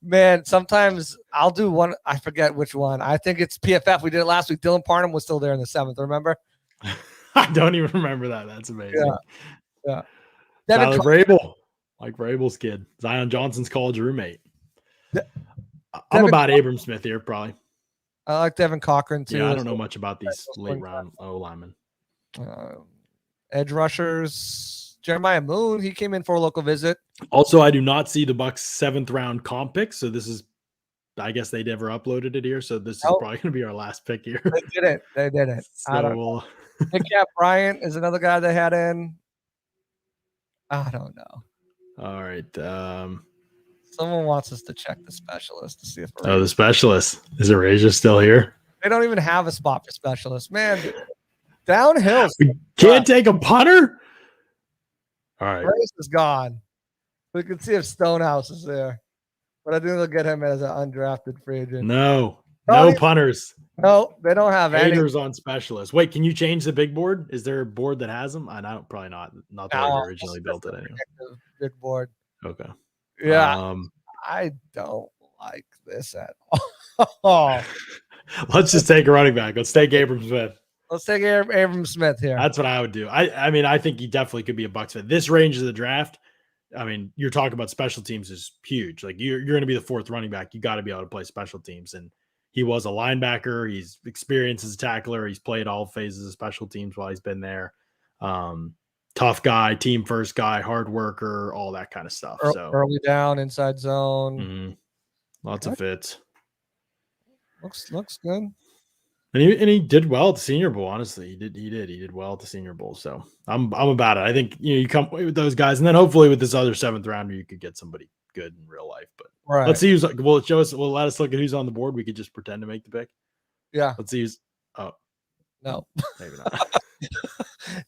Man, sometimes I'll do one. I forget which one. I think it's PFF. We did it last week. Dylan Parham was still there in the 7th. Remember? I don't even remember that. That's amazing. Yeah. Tyler Vrabel. Mike Vrabel's kid, Zion Johnson's college roommate. I'm Devin about Abram Smith here, probably. I like Devin Cochran too. Yeah, I don't know much about these late round O linemen. Edge rushers, Jeremiah Moon, he came in for a local visit. Also, I do not see the Bucs 7th round comp pick, so this is, I guess they never uploaded it here, so this is probably going to be our last pick here. They didn't. So Nick Bryant is another guy they had in. I don't know. All right. Someone wants us to check the specialist to see if the specialist. Is Erasia still here? They don't even have a spot for specialists. Man, downhill. We can't take a punter? All right. Race is gone. We can see if Stonehouse is there. But I think they'll get him as an undrafted free agent. No even, punters. No, they don't have haters any. On specialists. Wait, can you change the big board? Is there a board that has them? I don't, probably not. Not that I originally built it anyway. Big board. Okay. Yeah. I don't like this at all. Let's just take a running back. Let's take Abram Smith. Let's take Abram Smith here. That's what I would do. I mean, I think he definitely could be a Bucs fit. This range of the draft, I mean, you're talking about special teams is huge. Like you're going to be the 4th running back. You got to be able to play special teams. And he was a linebacker. He's experienced as a tackler. He's played all phases of special teams while he's been there. Tough guy, team first guy, hard worker, all that kind of stuff. So early down, inside zone. Mm-hmm. Lots of fits. Looks good. And he did well at the Senior Bowl. Honestly, he did well at the Senior Bowl. So I'm about it. I think you come away with those guys, and then hopefully with this other 7th rounder, you could get somebody good in real life. But let's see who's like. Will it show us? Will let us look at who's on the board? We could just pretend to make the pick. Yeah. Let's see who's. Oh, no, maybe not.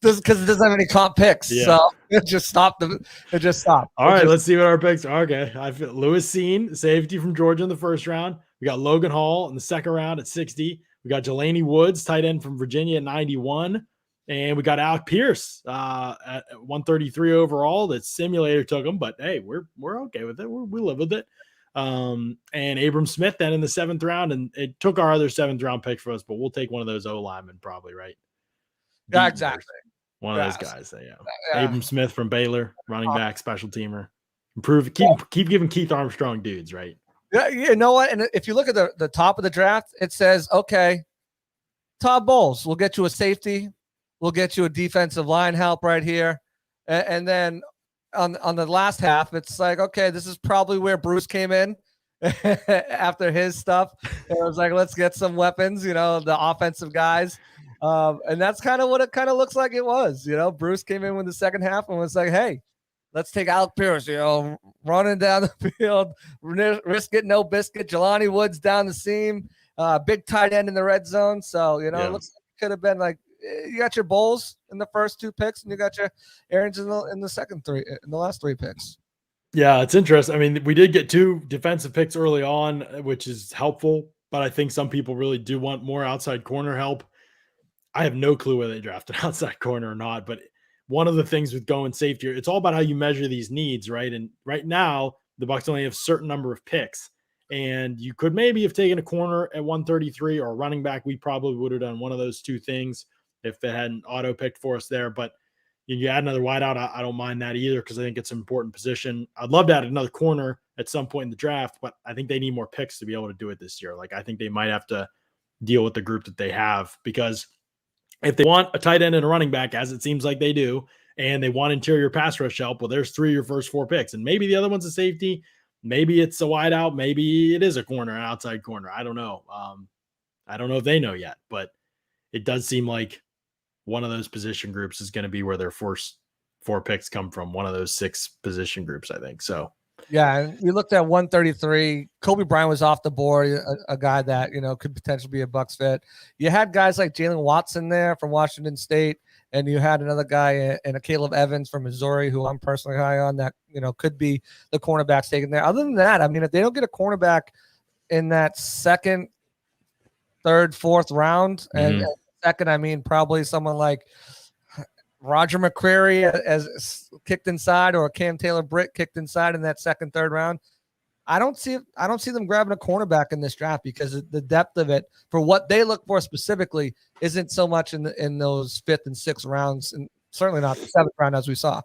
Because it doesn't have any comp picks, so it just stopped. It just stopped. All right, let's see what our picks are. Okay, I feel Lewis Cine, safety from Georgia in the 1st round. We got Logan Hall in the 2nd round at 60. We got Jelani Woods, tight end from Virginia at 91. And we got Alec Pierce at 133 overall. That simulator took him, but hey, we're okay with it. We live with it. And Abram Smith then in the 7th round, and it took our other 7th round pick for us, but we'll take one of those O linemen probably, right? Yeah, exactly. One of those guys. Abram Smith from Baylor, running back, special teamer. Keep giving Keith Armstrong dudes, right? Yeah, you know what? And if you look at the top of the draft, it says, okay, Todd Bowles, we'll get you a safety. We'll get you a defensive line help right here. And then on the last half, it's like, okay, this is probably where Bruce came in after his stuff. It was like, let's get some weapons, the offensive guys. And that's kind of what it kind of looks like it was. Bruce came in with the 2nd half and was like, hey, let's take Alec Pierce, running down the field, risk it, no biscuit. Jelani Woods down the seam, big tight end in the red zone. So, it looks like it could have been like, you got your Bowles in the first 2 picks, and you got your Aarons in the last 3 picks. Yeah, it's interesting. I mean, we did get 2 defensive picks early on, which is helpful, but I think some people really do want more outside corner help. I have no clue whether they drafted outside corner or not, but one of the things with going safety, it's all about how you measure these needs, right? And right now, the Bucs only have a certain number of picks, and you could maybe have taken a corner at 133 or a running back. We probably would have done one of those 2 things if they hadn't auto picked for us there. But you add another wideout, I don't mind that either because I think it's an important position. I'd love to add another corner at some point in the draft, but I think they need more picks to be able to do it this year. Like I think they might have to deal with the group that they have, because if they want a tight end and a running back, as it seems like they do, and they want interior pass rush help, well, there's 3 of your first 4 picks. And maybe the other one's a safety. Maybe it's a wideout. Maybe it is a corner, an outside corner. I don't know. I don't know if they know yet, but it does seem like one of those position groups is going to be where their first 4 picks come from. One of those 6 position groups, I think. So, yeah, and we looked at 133. Kobe Bryant was off the board, a guy that, could potentially be a Bucs fit. You had guys like Jalen Watson there from Washington State, and you had another guy in a Caleb Evans from Missouri, who I'm personally high on, that, could be the cornerbacks taken there. Other than that, I mean, if they don't get a cornerback in that 2nd, 3rd, 4th round, and second, I mean, probably someone like Roger McCreary as kicked inside, or Cam Taylor-Britt kicked inside in that 2nd, 3rd round. I don't see them grabbing a cornerback in this draft, because the depth of it for what they look for specifically isn't so much in those 5th and 6th rounds, and certainly not the 7th round as we saw.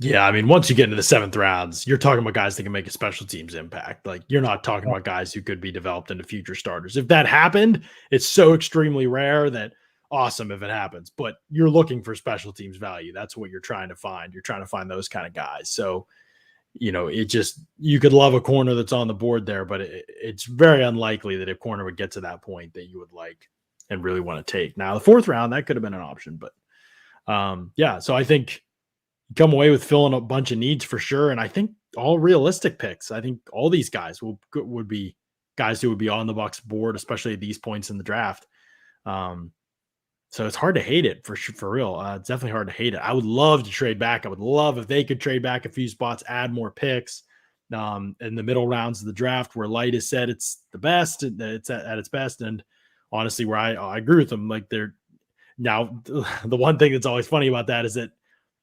Yeah, I mean, once you get into the 7th rounds, you're talking about guys that can make a special teams impact. Like, you're not talking about guys who could be developed into future starters. If that happened, it's so extremely rare that awesome if it happens. But you're looking for special teams value. That's what you're trying to find. You're trying to find those kind of guys. So, it just, you could love a corner that's on the board there, but it's very unlikely that a corner would get to that point that you would like and really want to take. Now, the 4th round, that could have been an option, but yeah. So I think come away with filling a bunch of needs for sure. And I think all realistic picks. I think all these guys would be guys who would be on the Bucs board, especially at these points in the draft. So it's hard to hate it for real. It's definitely hard to hate it. I would love to trade back. I would love if they could trade back a few spots, add more picks in the middle rounds of the draft where Light has said it's the best. It's at its best. And honestly, where I agree with them, like they're now the one thing that's always funny about that is that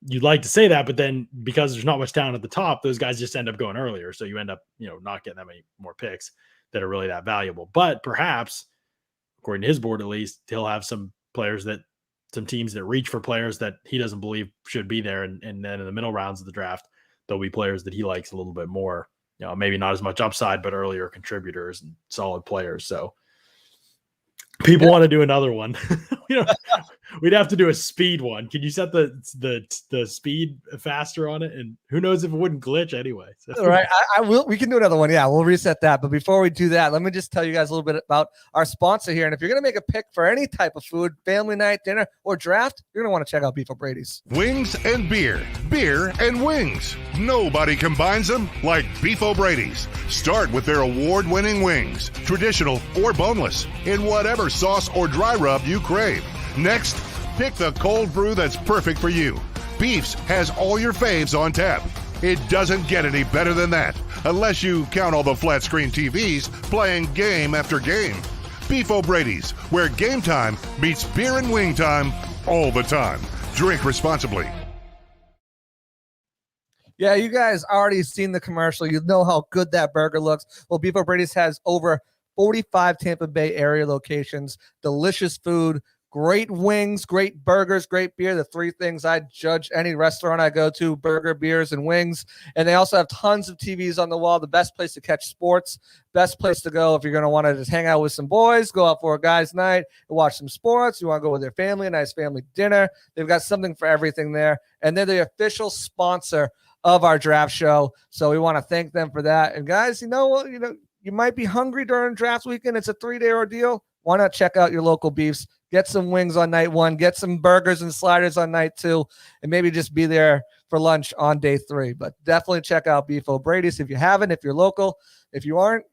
you'd like to say that, but then because there's not much talent at the top, those guys just end up going earlier. So you end up, not getting that many more picks that are really that valuable. But perhaps, according to his board at least, he'll have some teams that reach for players that he doesn't believe should be there. And then in the middle rounds of the draft, there'll be players that he likes a little bit more, maybe not as much upside, but earlier contributors and solid players. So people want to do another one. We'd have to do a speed one. Can you set the speed faster on it? And who knows if it wouldn't glitch anyway. So. All right. I will. We can do another one. Yeah, we'll reset that. But before we do that, let me just tell you guys a little bit about our sponsor here. And if you're going to make a pick for any type of food, family night, dinner, or draft, you're going to want to check out Beef O'Brady's. Wings and beer. Beer and wings. Nobody combines them like Beef O'Brady's. Start with their award-winning wings, traditional or boneless, in whatever sauce or dry rub you crave. Next, pick the cold brew that's perfect for you. Beef's has all your faves on tap. It doesn't get any better than that, unless you count all the flat screen TVs playing game after game. Beef O'Brady's, where game time meets beer and wing time all the time. Drink responsibly. Yeah, you guys already seen the commercial. You know how good that burger looks. Well, Beef O'Brady's has over 45 Tampa Bay area locations, delicious food, great wings, great burgers, great beer. The 3 things I judge any restaurant I go to: burger, beers, and wings. And they also have tons of TVs on the wall. The best place to catch sports, best place to go if you're going to want to just hang out with some boys, go out for a guys' night, watch some sports. You want to go with your family, a nice family dinner. They've got something for everything there. And they're the official sponsor of our draft show. So we want to thank them for that. And guys, you might be hungry during draft weekend. It's a 3-day ordeal. Why not check out your local Beefs? Get some wings on night 1, get some burgers and sliders on night 2, and maybe just be there for lunch on day 3. But definitely check out Beef O'Brady's if you haven't, if you're local. If you aren't,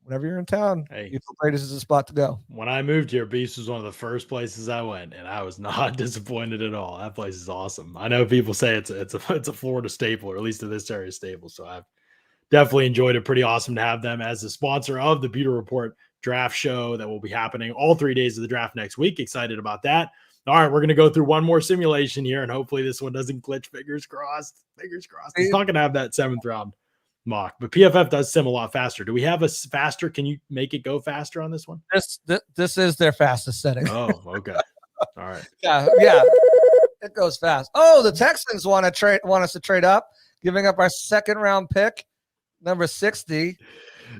whenever you're in town, Beef O'Brady's is the spot to go. When I moved here, Beef's was one of the first places I went, and I was not disappointed at all. That place is awesome. I know people say it's a Florida staple, or at least in this area staple. So I've definitely enjoyed it. Pretty awesome to have them as the sponsor of the Pewter Report draft show that will be happening all 3 days of the draft next week. Excited about that. All right, we're going to go through one more simulation here, and hopefully this one doesn't glitch. Fingers crossed. Fingers crossed. It's not going to have that 7th round mock, but PFF does sim a lot faster. Do we have a faster? Can you make it go faster on this one? This is their fastest setting. Oh, okay. All right. Yeah, it goes fast. Oh, the Texans want us to trade up, giving up our 2nd round pick, number 60.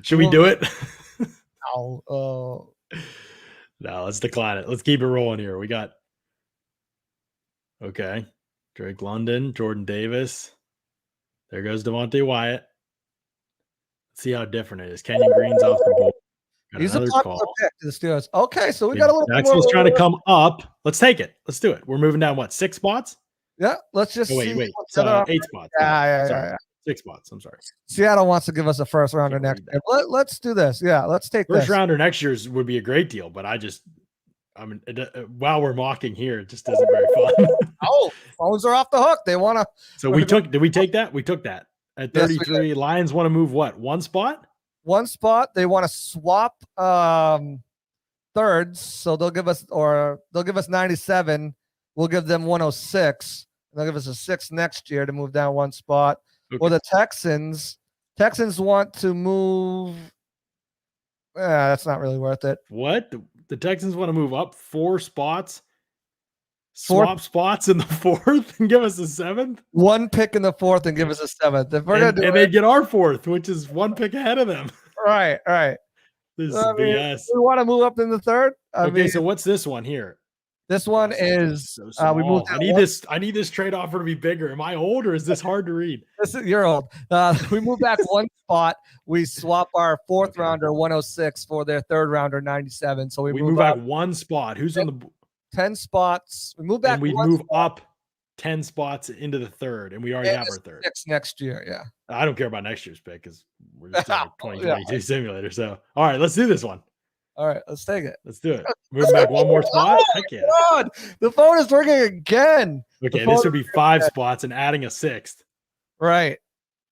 Should we do it? No, let's decline it. Let's keep it rolling here. We got Drake London, Jordan Davis. There goes Devontae Wyatt. Let's see how different it is. Kenyon Green's off the board. He's a popular pick to the Steelers. Okay, so we got a little Jackson's trying to come up. Let's take it. Let's do it. We're moving down 6 spots? Yeah, let's just wait. 8 spots. Yeah. 6 spots. I'm sorry. Seattle wants to give us a 1st rounder next year. Let's do this. Yeah, let's take first rounder next year's would be a great deal, but while we're mocking here, it just isn't very fun. Phones are off the hook. They want to. So did we take that? We took that at 33. Yes, Lions want to move what? 1 spot? 1 spot. They want to swap thirds. So they'll give us 97. We'll give them 106. And they'll give us a 6 next year to move down 1 spot. Okay. Well, the Texans want to move. That's not really worth it. What? The Texans want to move up 4 spots? swap spots in the 4th and give us a 7th? One pick in the 4th and give us a 7th. If we're And they get our 4th, which is 1 pick ahead of them. Right. This is I mean, BS. we want to move up in the 3rd. Okay, so what's this one here? This one is so small. we moved. I need this trade offer to be bigger. Am I old or is this hard to read? You're old. We moved back one spot. We swap our 4th rounder 106 for their 3rd rounder 97. So we move back one spot. Who's 10, on the 10 spots? We move back. And we move up 10 spots into the 3rd, and we already have our 3rd. Next year, yeah. I don't care about next year's pick because we're just doing a 2022 simulator. So, all right, let's do this one. All right, let's take it. Let's do it. Move back one more spot. Heck yeah. God, the phone is working again. Okay, this would be 5 spots and adding a 6th. Right.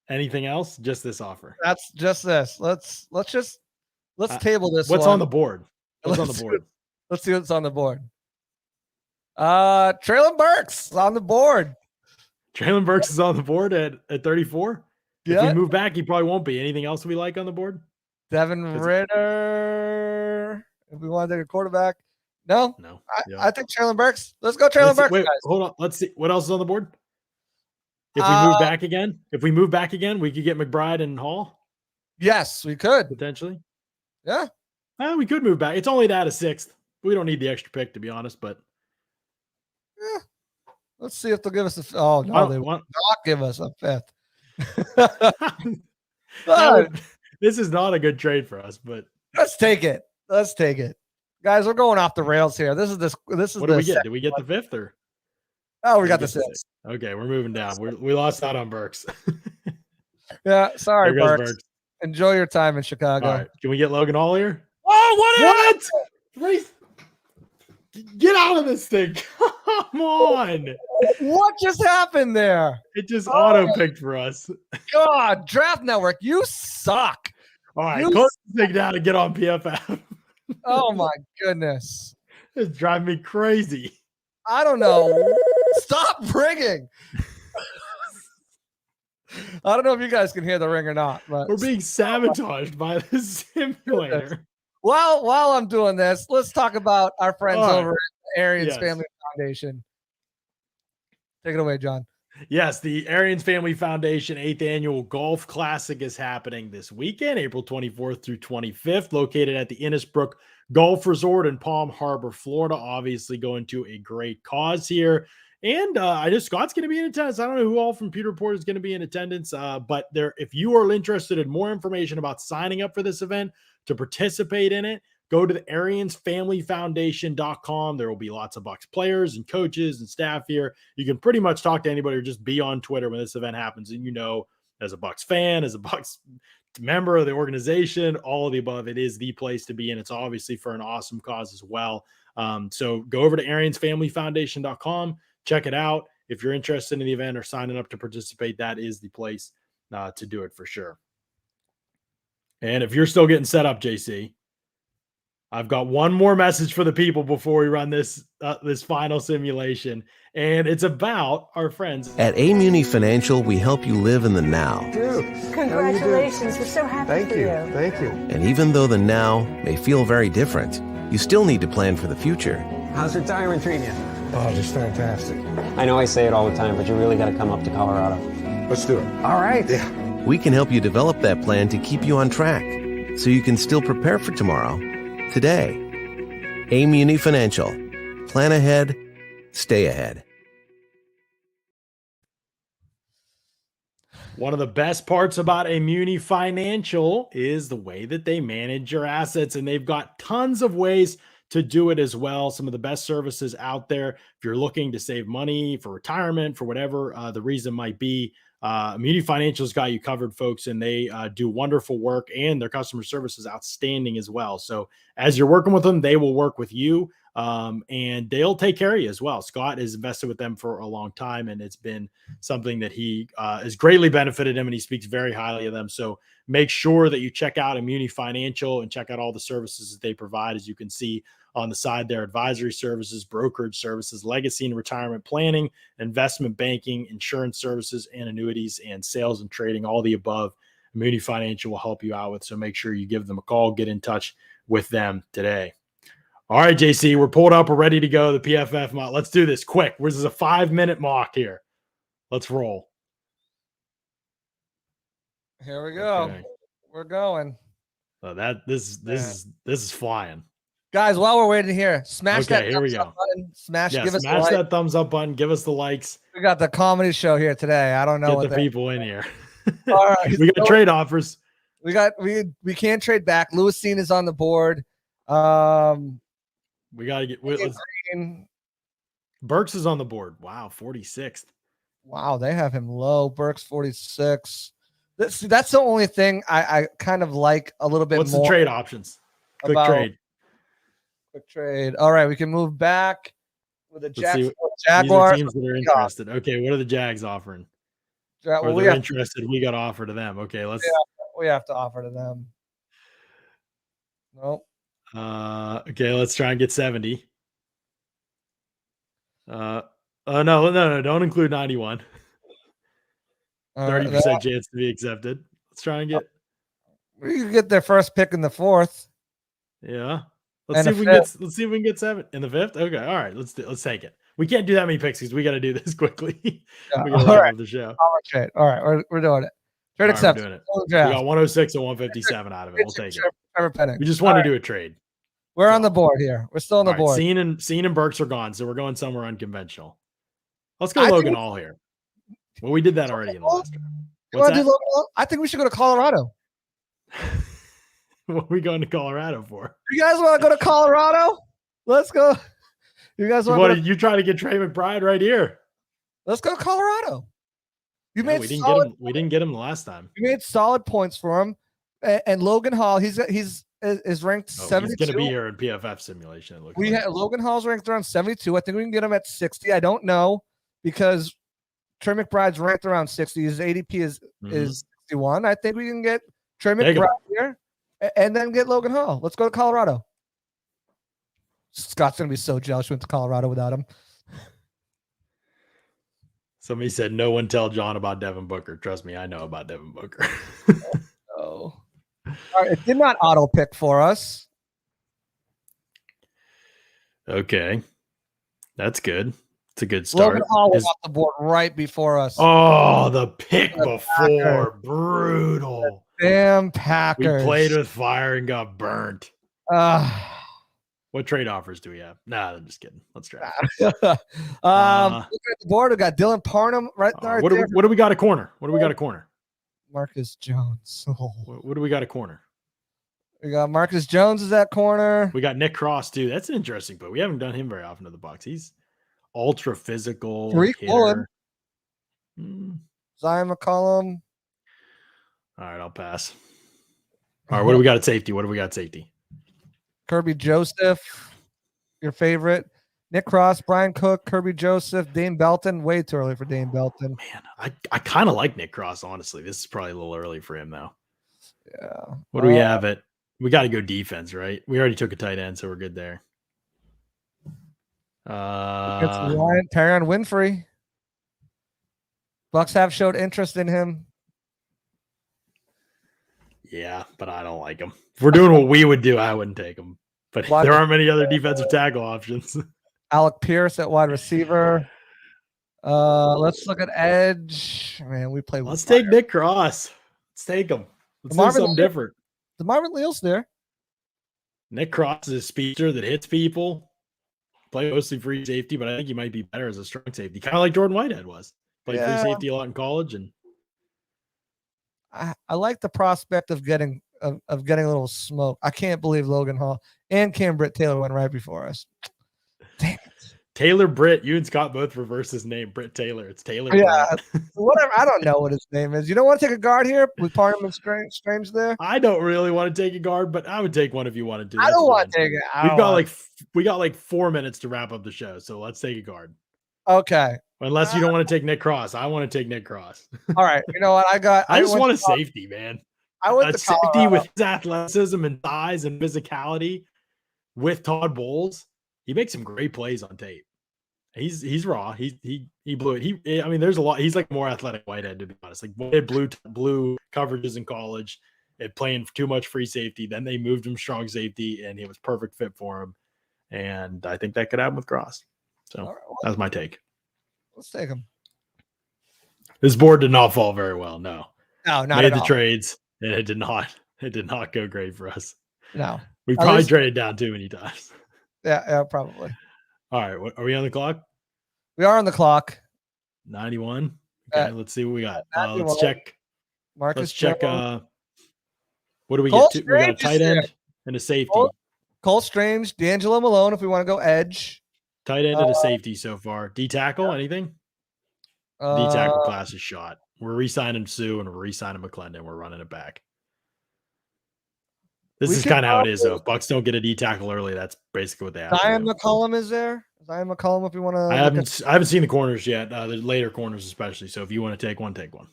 Anything else? Just this offer. That's just this. Let's table this. What's one. on the board? What's on the board? Let's see what's on the board. Traylon Burks on the board. Traylon Burks is on the board at 34. Yeah. If we move back, he probably won't be. Anything else we like on the board? Devin Ritter. If we want to take a quarterback. No. I think Traylon Burks. Let's go Traylon Burks. Wait, guys. hold on. Let's see. What else is on the board? If we move back again, we could get McBride and Hall. Yes, we could. Potentially. Yeah. We could move back. It's only that a 6th. We don't need the extra pick, to be honest, but yeah. Let's see if they'll give us a oh no, they will not give us a 5th. This is not a good trade for us, but let's take it. Guys, we're going off the rails here. This is what did we get? Did we get the 5th or? Oh, we got the 6th. Okay, we're moving down. We lost out on Burks. Yeah, sorry, Burks. Enjoy your time in Chicago. All right. Can we get Logan Hall here? Oh, what? Get out of this thing. Come on. What just happened there? It just auto-picked for us. God, Draft Network, you suck. All right, close this thing down and get on PFF. Oh, my goodness. It's driving me crazy. I don't know. Stop ringing. I don't know if you guys can hear the ring or not, but we're being sabotaged by the simulator. While I'm doing this, let's talk about our friends over at the Arians Family Foundation. Take it away, John. Yes, the Arians Family Foundation 8th Annual Golf Classic is happening this weekend, April 24th through 25th, located at the Innisbrook Golf Resort in Palm Harbor, Florida. Obviously going to a great cause here. And I know Scott's going to be in attendance. I don't know who all from Pewter Report is going to be in attendance, but if you are interested in more information about signing up for this event to participate in it, go to the AriansFamilyFoundation.com. There will be lots of Bucs players and coaches and staff here. You can pretty much talk to anybody or just be on Twitter when this event happens. And as a Bucs fan, as a Bucs member of the organization, all of the above, it is the place to be. And it's obviously for an awesome cause as well. So go over to AriansFamilyFoundation.com. Check it out. If you're interested in the event or signing up to participate, that is the place to do it for sure. And if you're still getting set up, JC, I've got one more message for the people before we run this final simulation, and it's about our friends. At Amuni Financial, we help you live in the now. Dude, congratulations. We're so happy for you. Thank you. And even though the now may feel very different, you still need to plan for the future. How's retirement treating you? Oh, just fantastic. I know I say it all the time, but you really got to come up to Colorado. Let's do it. All right. Yeah. We can help you develop that plan to keep you on track so you can still prepare for tomorrow today. Amuni Financial. Plan ahead, stay ahead. One of the best parts about Amuni Financial is the way that they manage your assets, and they've got tons of ways to do it as well. Some of the best services out there. If you're looking to save money for retirement, for whatever the reason might be, Amuni Financial's got you covered, folks, and they do wonderful work, and their customer service is outstanding as well. So as you're working with them, they will work with you, and they'll take care of you as well. Scott has invested with them for a long time, and it's been something that he has greatly benefited him, and he speaks very highly of them. So make sure that you check out Amuni Financial and check out all the services that they provide. As you can see on the side there, advisory services, brokerage services, legacy and retirement planning, investment banking, insurance services, and annuities, and sales and trading, all the above. Amuni Financial will help you out with. So make sure you give them a call, get in touch with them today. All right, JC, we're pulled up. We're ready to go. The PFF mock. Let's do this quick. This is a 5-minute mock here. Let's roll. Here we go. Okay. We're going. So this is flying. Guys, while we're waiting here, smash that Here we thumbs go. up button. Smash Smash a like. that thumbs up button. Give us the likes. We got the comedy show here today. I don't know Get the people in here. All right. We got trade offers. We can't trade back. Lewis Cine is on the board. We got to get Burks is on the board. Wow, 46th. Wow, they have him low. Burks 46. That's the only thing I kind of like a little bit more. What's the trade options? Quick trade. All right, we can move back with the Jaguars. Teams that are interested. Okay, what are the Jags offering? Or they're interested. We got to offer to them. Okay, we have to offer to them. Nope. Okay, let's try and get 70. No, don't include 91. 30% chance to be accepted. Let's try and get. We can get their first pick in the 4th. Yeah. Let's see if we can get 7 in the 5th. Okay, all right. Let's take it. We can't do that many picks because we got to do this quickly. We got to wrap up the show. All right, we're doing it. Trade accepted. We're doing it. We got 106 and 157 out of it. We'll take it. We just want to do a trade. We're on the board here. We're still on the board. Cine and Burks are gone, so we're going somewhere unconventional. Let's go Logan Hall here. Well, we did that already in the last round. You want to do Logan Hall? I think we should go to Colorado. What are we going to Colorado for? You guys want to go to Colorado? Let's go. You guys want? You trying to get Trey McBride right here? Let's go to Colorado. We didn't get him the last time. We made solid points for him, and Logan Hall. He's ranked 72. He's going to be here in PFF simulation. Logan Hall's ranked around 72. I think we can get him at 60. I don't know because Trey McBride's ranked around 60. His ADP is 61. I think we can get Trey McBride here and then get Logan Hall. Let's go to Colorado. Scott's going to be so jealous we went to Colorado without him. Somebody said, no one tell John about Devin Booker. Trust me, I know about Devin Booker. Oh. All right, it did not auto pick for us. Okay. That's good. It's a good start. Logan Hall was off the board right before us. Oh, the pick before. Brutal. Damn Packers. We played with fire and got burnt. What trade offers do we have? Nah, I'm just kidding. Let's try. Looking at the board, we got Dylan Parham right there. What do we got a corner? Marcus Jones. What do we got a corner? We got Marcus Jones is at corner. We got Nick Cross too. That's an interesting, but we haven't done him very often to the Bucs. He's ultra physical. Zion McCollum. All right, I'll pass. All right, what do we got at safety? Kirby Joseph, your favorite. Nick Cross, Brian Cook, Kirby Joseph, Dane Belton. Way too early for Dane Belton. Man, I kind of like Nick Cross, honestly. This is probably a little early for him, though. Yeah. What do we have it? We got to go defense, right? We already took a tight end, so we're good there. Tyron Winfrey. Bucs have showed interest in him. Yeah, but I don't like him. If we're doing what we would do, I wouldn't take him. But there aren't many other defensive tackle options. Alec Pierce at wide receiver. Let's look at edge. Man, we play. Let's take Nick Cross. Let's take him. Let's do something different. The Marvin Leal's there. Nick Cross is a speedster that hits people. Play mostly free safety, but I think he might be better as a strong safety, kind of like Jordan Whitehead was. Played free safety a lot in college, and I like the prospect of getting a little smoke. I can't believe Logan Hall and Cam Britt Taylor went right before us. Damn it. Taylor Britt, you and Scott both reverse his name, Britt Taylor. It's Taylor. Yeah, whatever. I don't know what his name is. You don't want to take a guard here with Parham and Strange there? I don't really want to take a guard, but I would take one if you wanted to. I don't want to take it. We got like 4 minutes to wrap up the show, so let's take a guard. Okay. Unless you don't want to take Nick Cross. I want to take Nick Cross. All right. You know what? I just want a safety, man. I want a safety with his athleticism and size and physicality with Todd Bowles. He makes some great plays on tape. He's raw. He blew it. There's a lot. He's like more athletic Whitehead, to be honest. Like Whitehead blew coverages in college and playing too much free safety. Then they moved him strong safety, and it was perfect fit for him. And I think that could happen with Cross. So All right, well, that's my take. let's take him. This board did not fall very well. No. No, not Made at the all. trades, and it did not go great for us. No. We At probably least- traded down too many times. Yeah, probably. All right. Are we on the clock? We are on the clock. 91. Okay, let's see what we got. Let's 91. check. Marcus Let's check. Jones. What do we Cole get? We got a Strange is tight end there. and a safety. Cole Strange, D'Angelo Malone, if we want to go edge. Tight end and a safety so far. D tackle, anything? D tackle class is shot. We're re-signing Sue and we're re-signing McClendon. We're running it back. This We is could kind of how it is, though. probably- Bucs don't get a D tackle early. That's basically what they have. to Zion do. McCollum is there. Zion McCollum, if you want to. I haven't seen the corners yet. The later corners, especially. So if you want to take one, take one.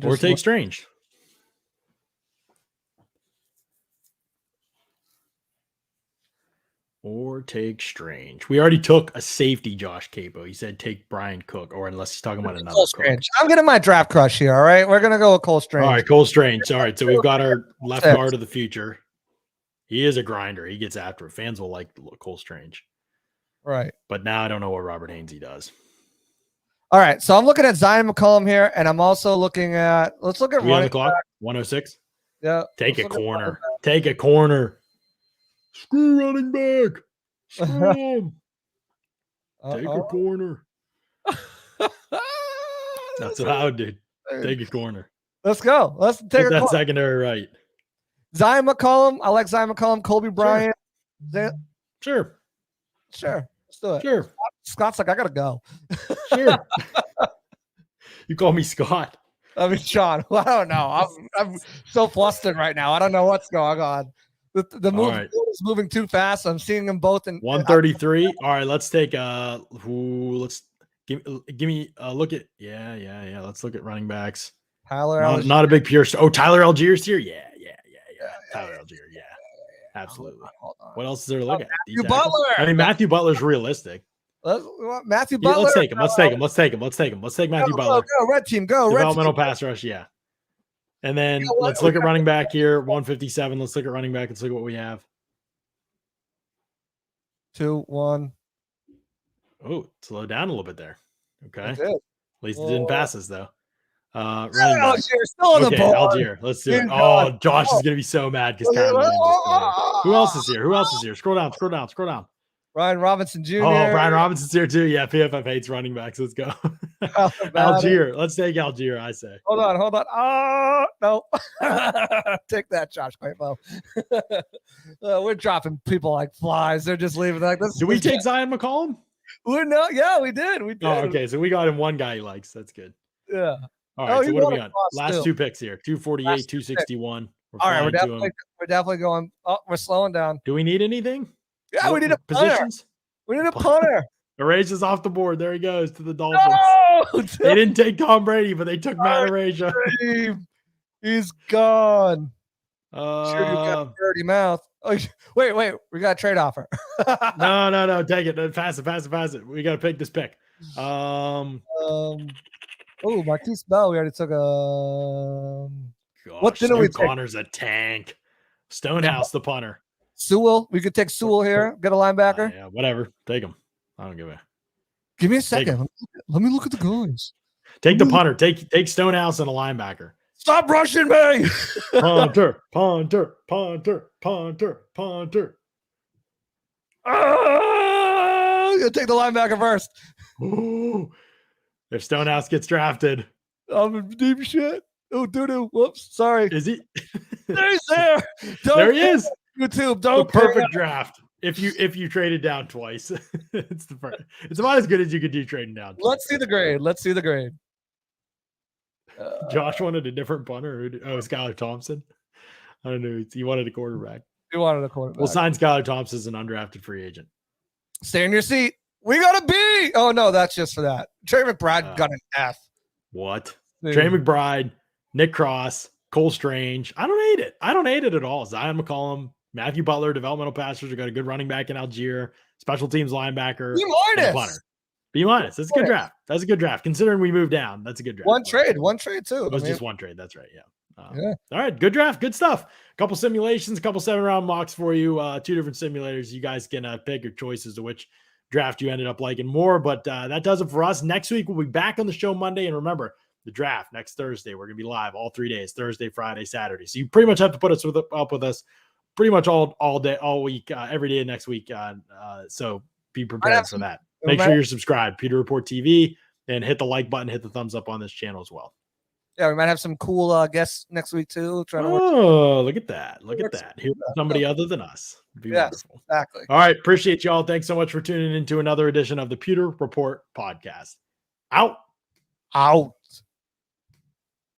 Or take Strange. Or take Strange. We already took a safety, Josh Capo. He said take Brian Cook, or unless he's talking about another Cole Cook. Strange. I'm getting my draft crush here. All right, we're gonna go with Cole Strange. All right, Cole Strange. All right, so we've got our left Six. guard of the future. He is a grinder. He gets after it. Fans will like Cole Strange. Right. But now I don't know what Robert Hainsey does. All right. So I'm looking at Zion McCollum here, and I'm also looking at. Let's look at We on the running. clock? 106. Yeah. Take a let's look at running corner. Take a corner. Screw running back. Screw him. back. Take a corner. That's what I would do. Take a corner. Let's go. Let's take Take a that corner. secondary right. Zion McCollum. I like Zion McCollum. Colby Bryant. Sure. Sure. Let's do it. Sure. Scott's like, I gotta go. Sure. You call me Scott. I mean, Sean. I don't know. I'm so flustered right now. I don't know what's going on. The move right. is moving too fast. I'm seeing them both in 133. All right, let's take let's give me a look at yeah. Let's look at running backs. Tyler. Not a big pure. Tyler Algiers here. Yeah. Tyler Algier. Yeah. Absolutely. Hold on. What else is there to look at? Matthew D-tackle? Butler. I mean, Matthew Butler's realistic. Matthew Yeah, Butler. let's take him. Let's take Matthew Butler. Go, red team. Go, red Developmental team. pass rush. Yeah. And then You know what? let's look at running back here. 157. Let's look at running back. Let's look at what we have. 2, 1. Oh, slow down a little bit there. Okay. That's At it. least it didn't pass us though. Running Tyler back. Algier still on the Okay, board. Algier. Let's do it. Dude, Oh, God. Josh is gonna be so mad because Who else is here? Scroll down. Ryan Robinson Jr. Oh, Brian Robinson's here too. Yeah, PFF hates running backs. Let's go. Algier. Let's take Algier, I say. Hold on. Oh, no. Take that, Josh Quavo. We're dropping people like flies. They're just leaving like this. Do we take Zion McCollum? Yeah, we did. We did. Oh, okay. So we got him one guy he likes. That's good. Yeah. All Oh, right. So you what do want we a got? cross, Last too. two picks here. 248, Last two 261. All right, we're flying to 'em. definitely going. Oh, we're slowing down. Do we need anything? Yeah, we What need a punter. positions. We need a punter. Erase is off the board. There he goes to the Dolphins. No, They didn't take Tom Brady, but they took Matt Araiza. He's gone. Sure, you got a dirty mouth. Oh, wait. We got a trade offer. No. Take it. Pass it. We got to pick this pick. Marquise Bell. We already took Gosh, what didn't we take? Connor's a tank. Stonehouse, the punter. Sewell. We could take Sewell here. Get a linebacker. Yeah, whatever. Take him. I don't give a. Give me a Take second. Let me look at the guys. Take the punter. Take Stonehouse and a linebacker. Stop rushing me. Punter. You take the linebacker first. Ooh. If Stonehouse gets drafted, I'm in deep shit. Oh, doo-doo. Whoops. Sorry. is he? He's there. There he is. YouTube. The Don't perfect draft. If you traded down twice, it's the first. It's about as good as you could do trading down. Let's see the grade. Josh wanted a different punter. Skylar Thompson. I don't know. He wanted a quarterback. You wanted a quarterback. We'll sign Skylar Thompson as an undrafted free agent. Stay in your seat. We got a B. Oh, no, that's just for that. Trey McBride got an F. What? Dude. Trey McBride, Nick Cross, Cole Strange. I don't hate it at all. Zion McCollum, Matthew Butler, developmental passers. We got a good running back in Algier, special teams linebacker, B and a minus. punter. B minus. That's a good draft. That's a good draft. Considering we moved down, that's a good draft. One trade too. It was just one trade. That's right. Yeah. Yeah. All right, good draft, good stuff. A couple simulations, a couple 7-round mocks for you. 2 different simulators. You guys can pick your choices of which draft you ended up liking more. But that does it for us. Next week we'll be back on the show Monday, and remember the draft next Thursday. We're gonna be live all 3 days: Thursday, Friday, Saturday. So you pretty much have to put us up with us pretty much all day, all week, every day next week. So be prepared for that. Make sure you're subscribed. Pewter Report TV, and hit the like button, hit the thumbs up on this channel as well. Yeah, we might have some cool guests next week too. Look at that. Look at that. Here's somebody other than us. Be wonderful. Exactly. All right. Appreciate y'all. Thanks so much for tuning into another edition of the Pewter Report podcast. Out.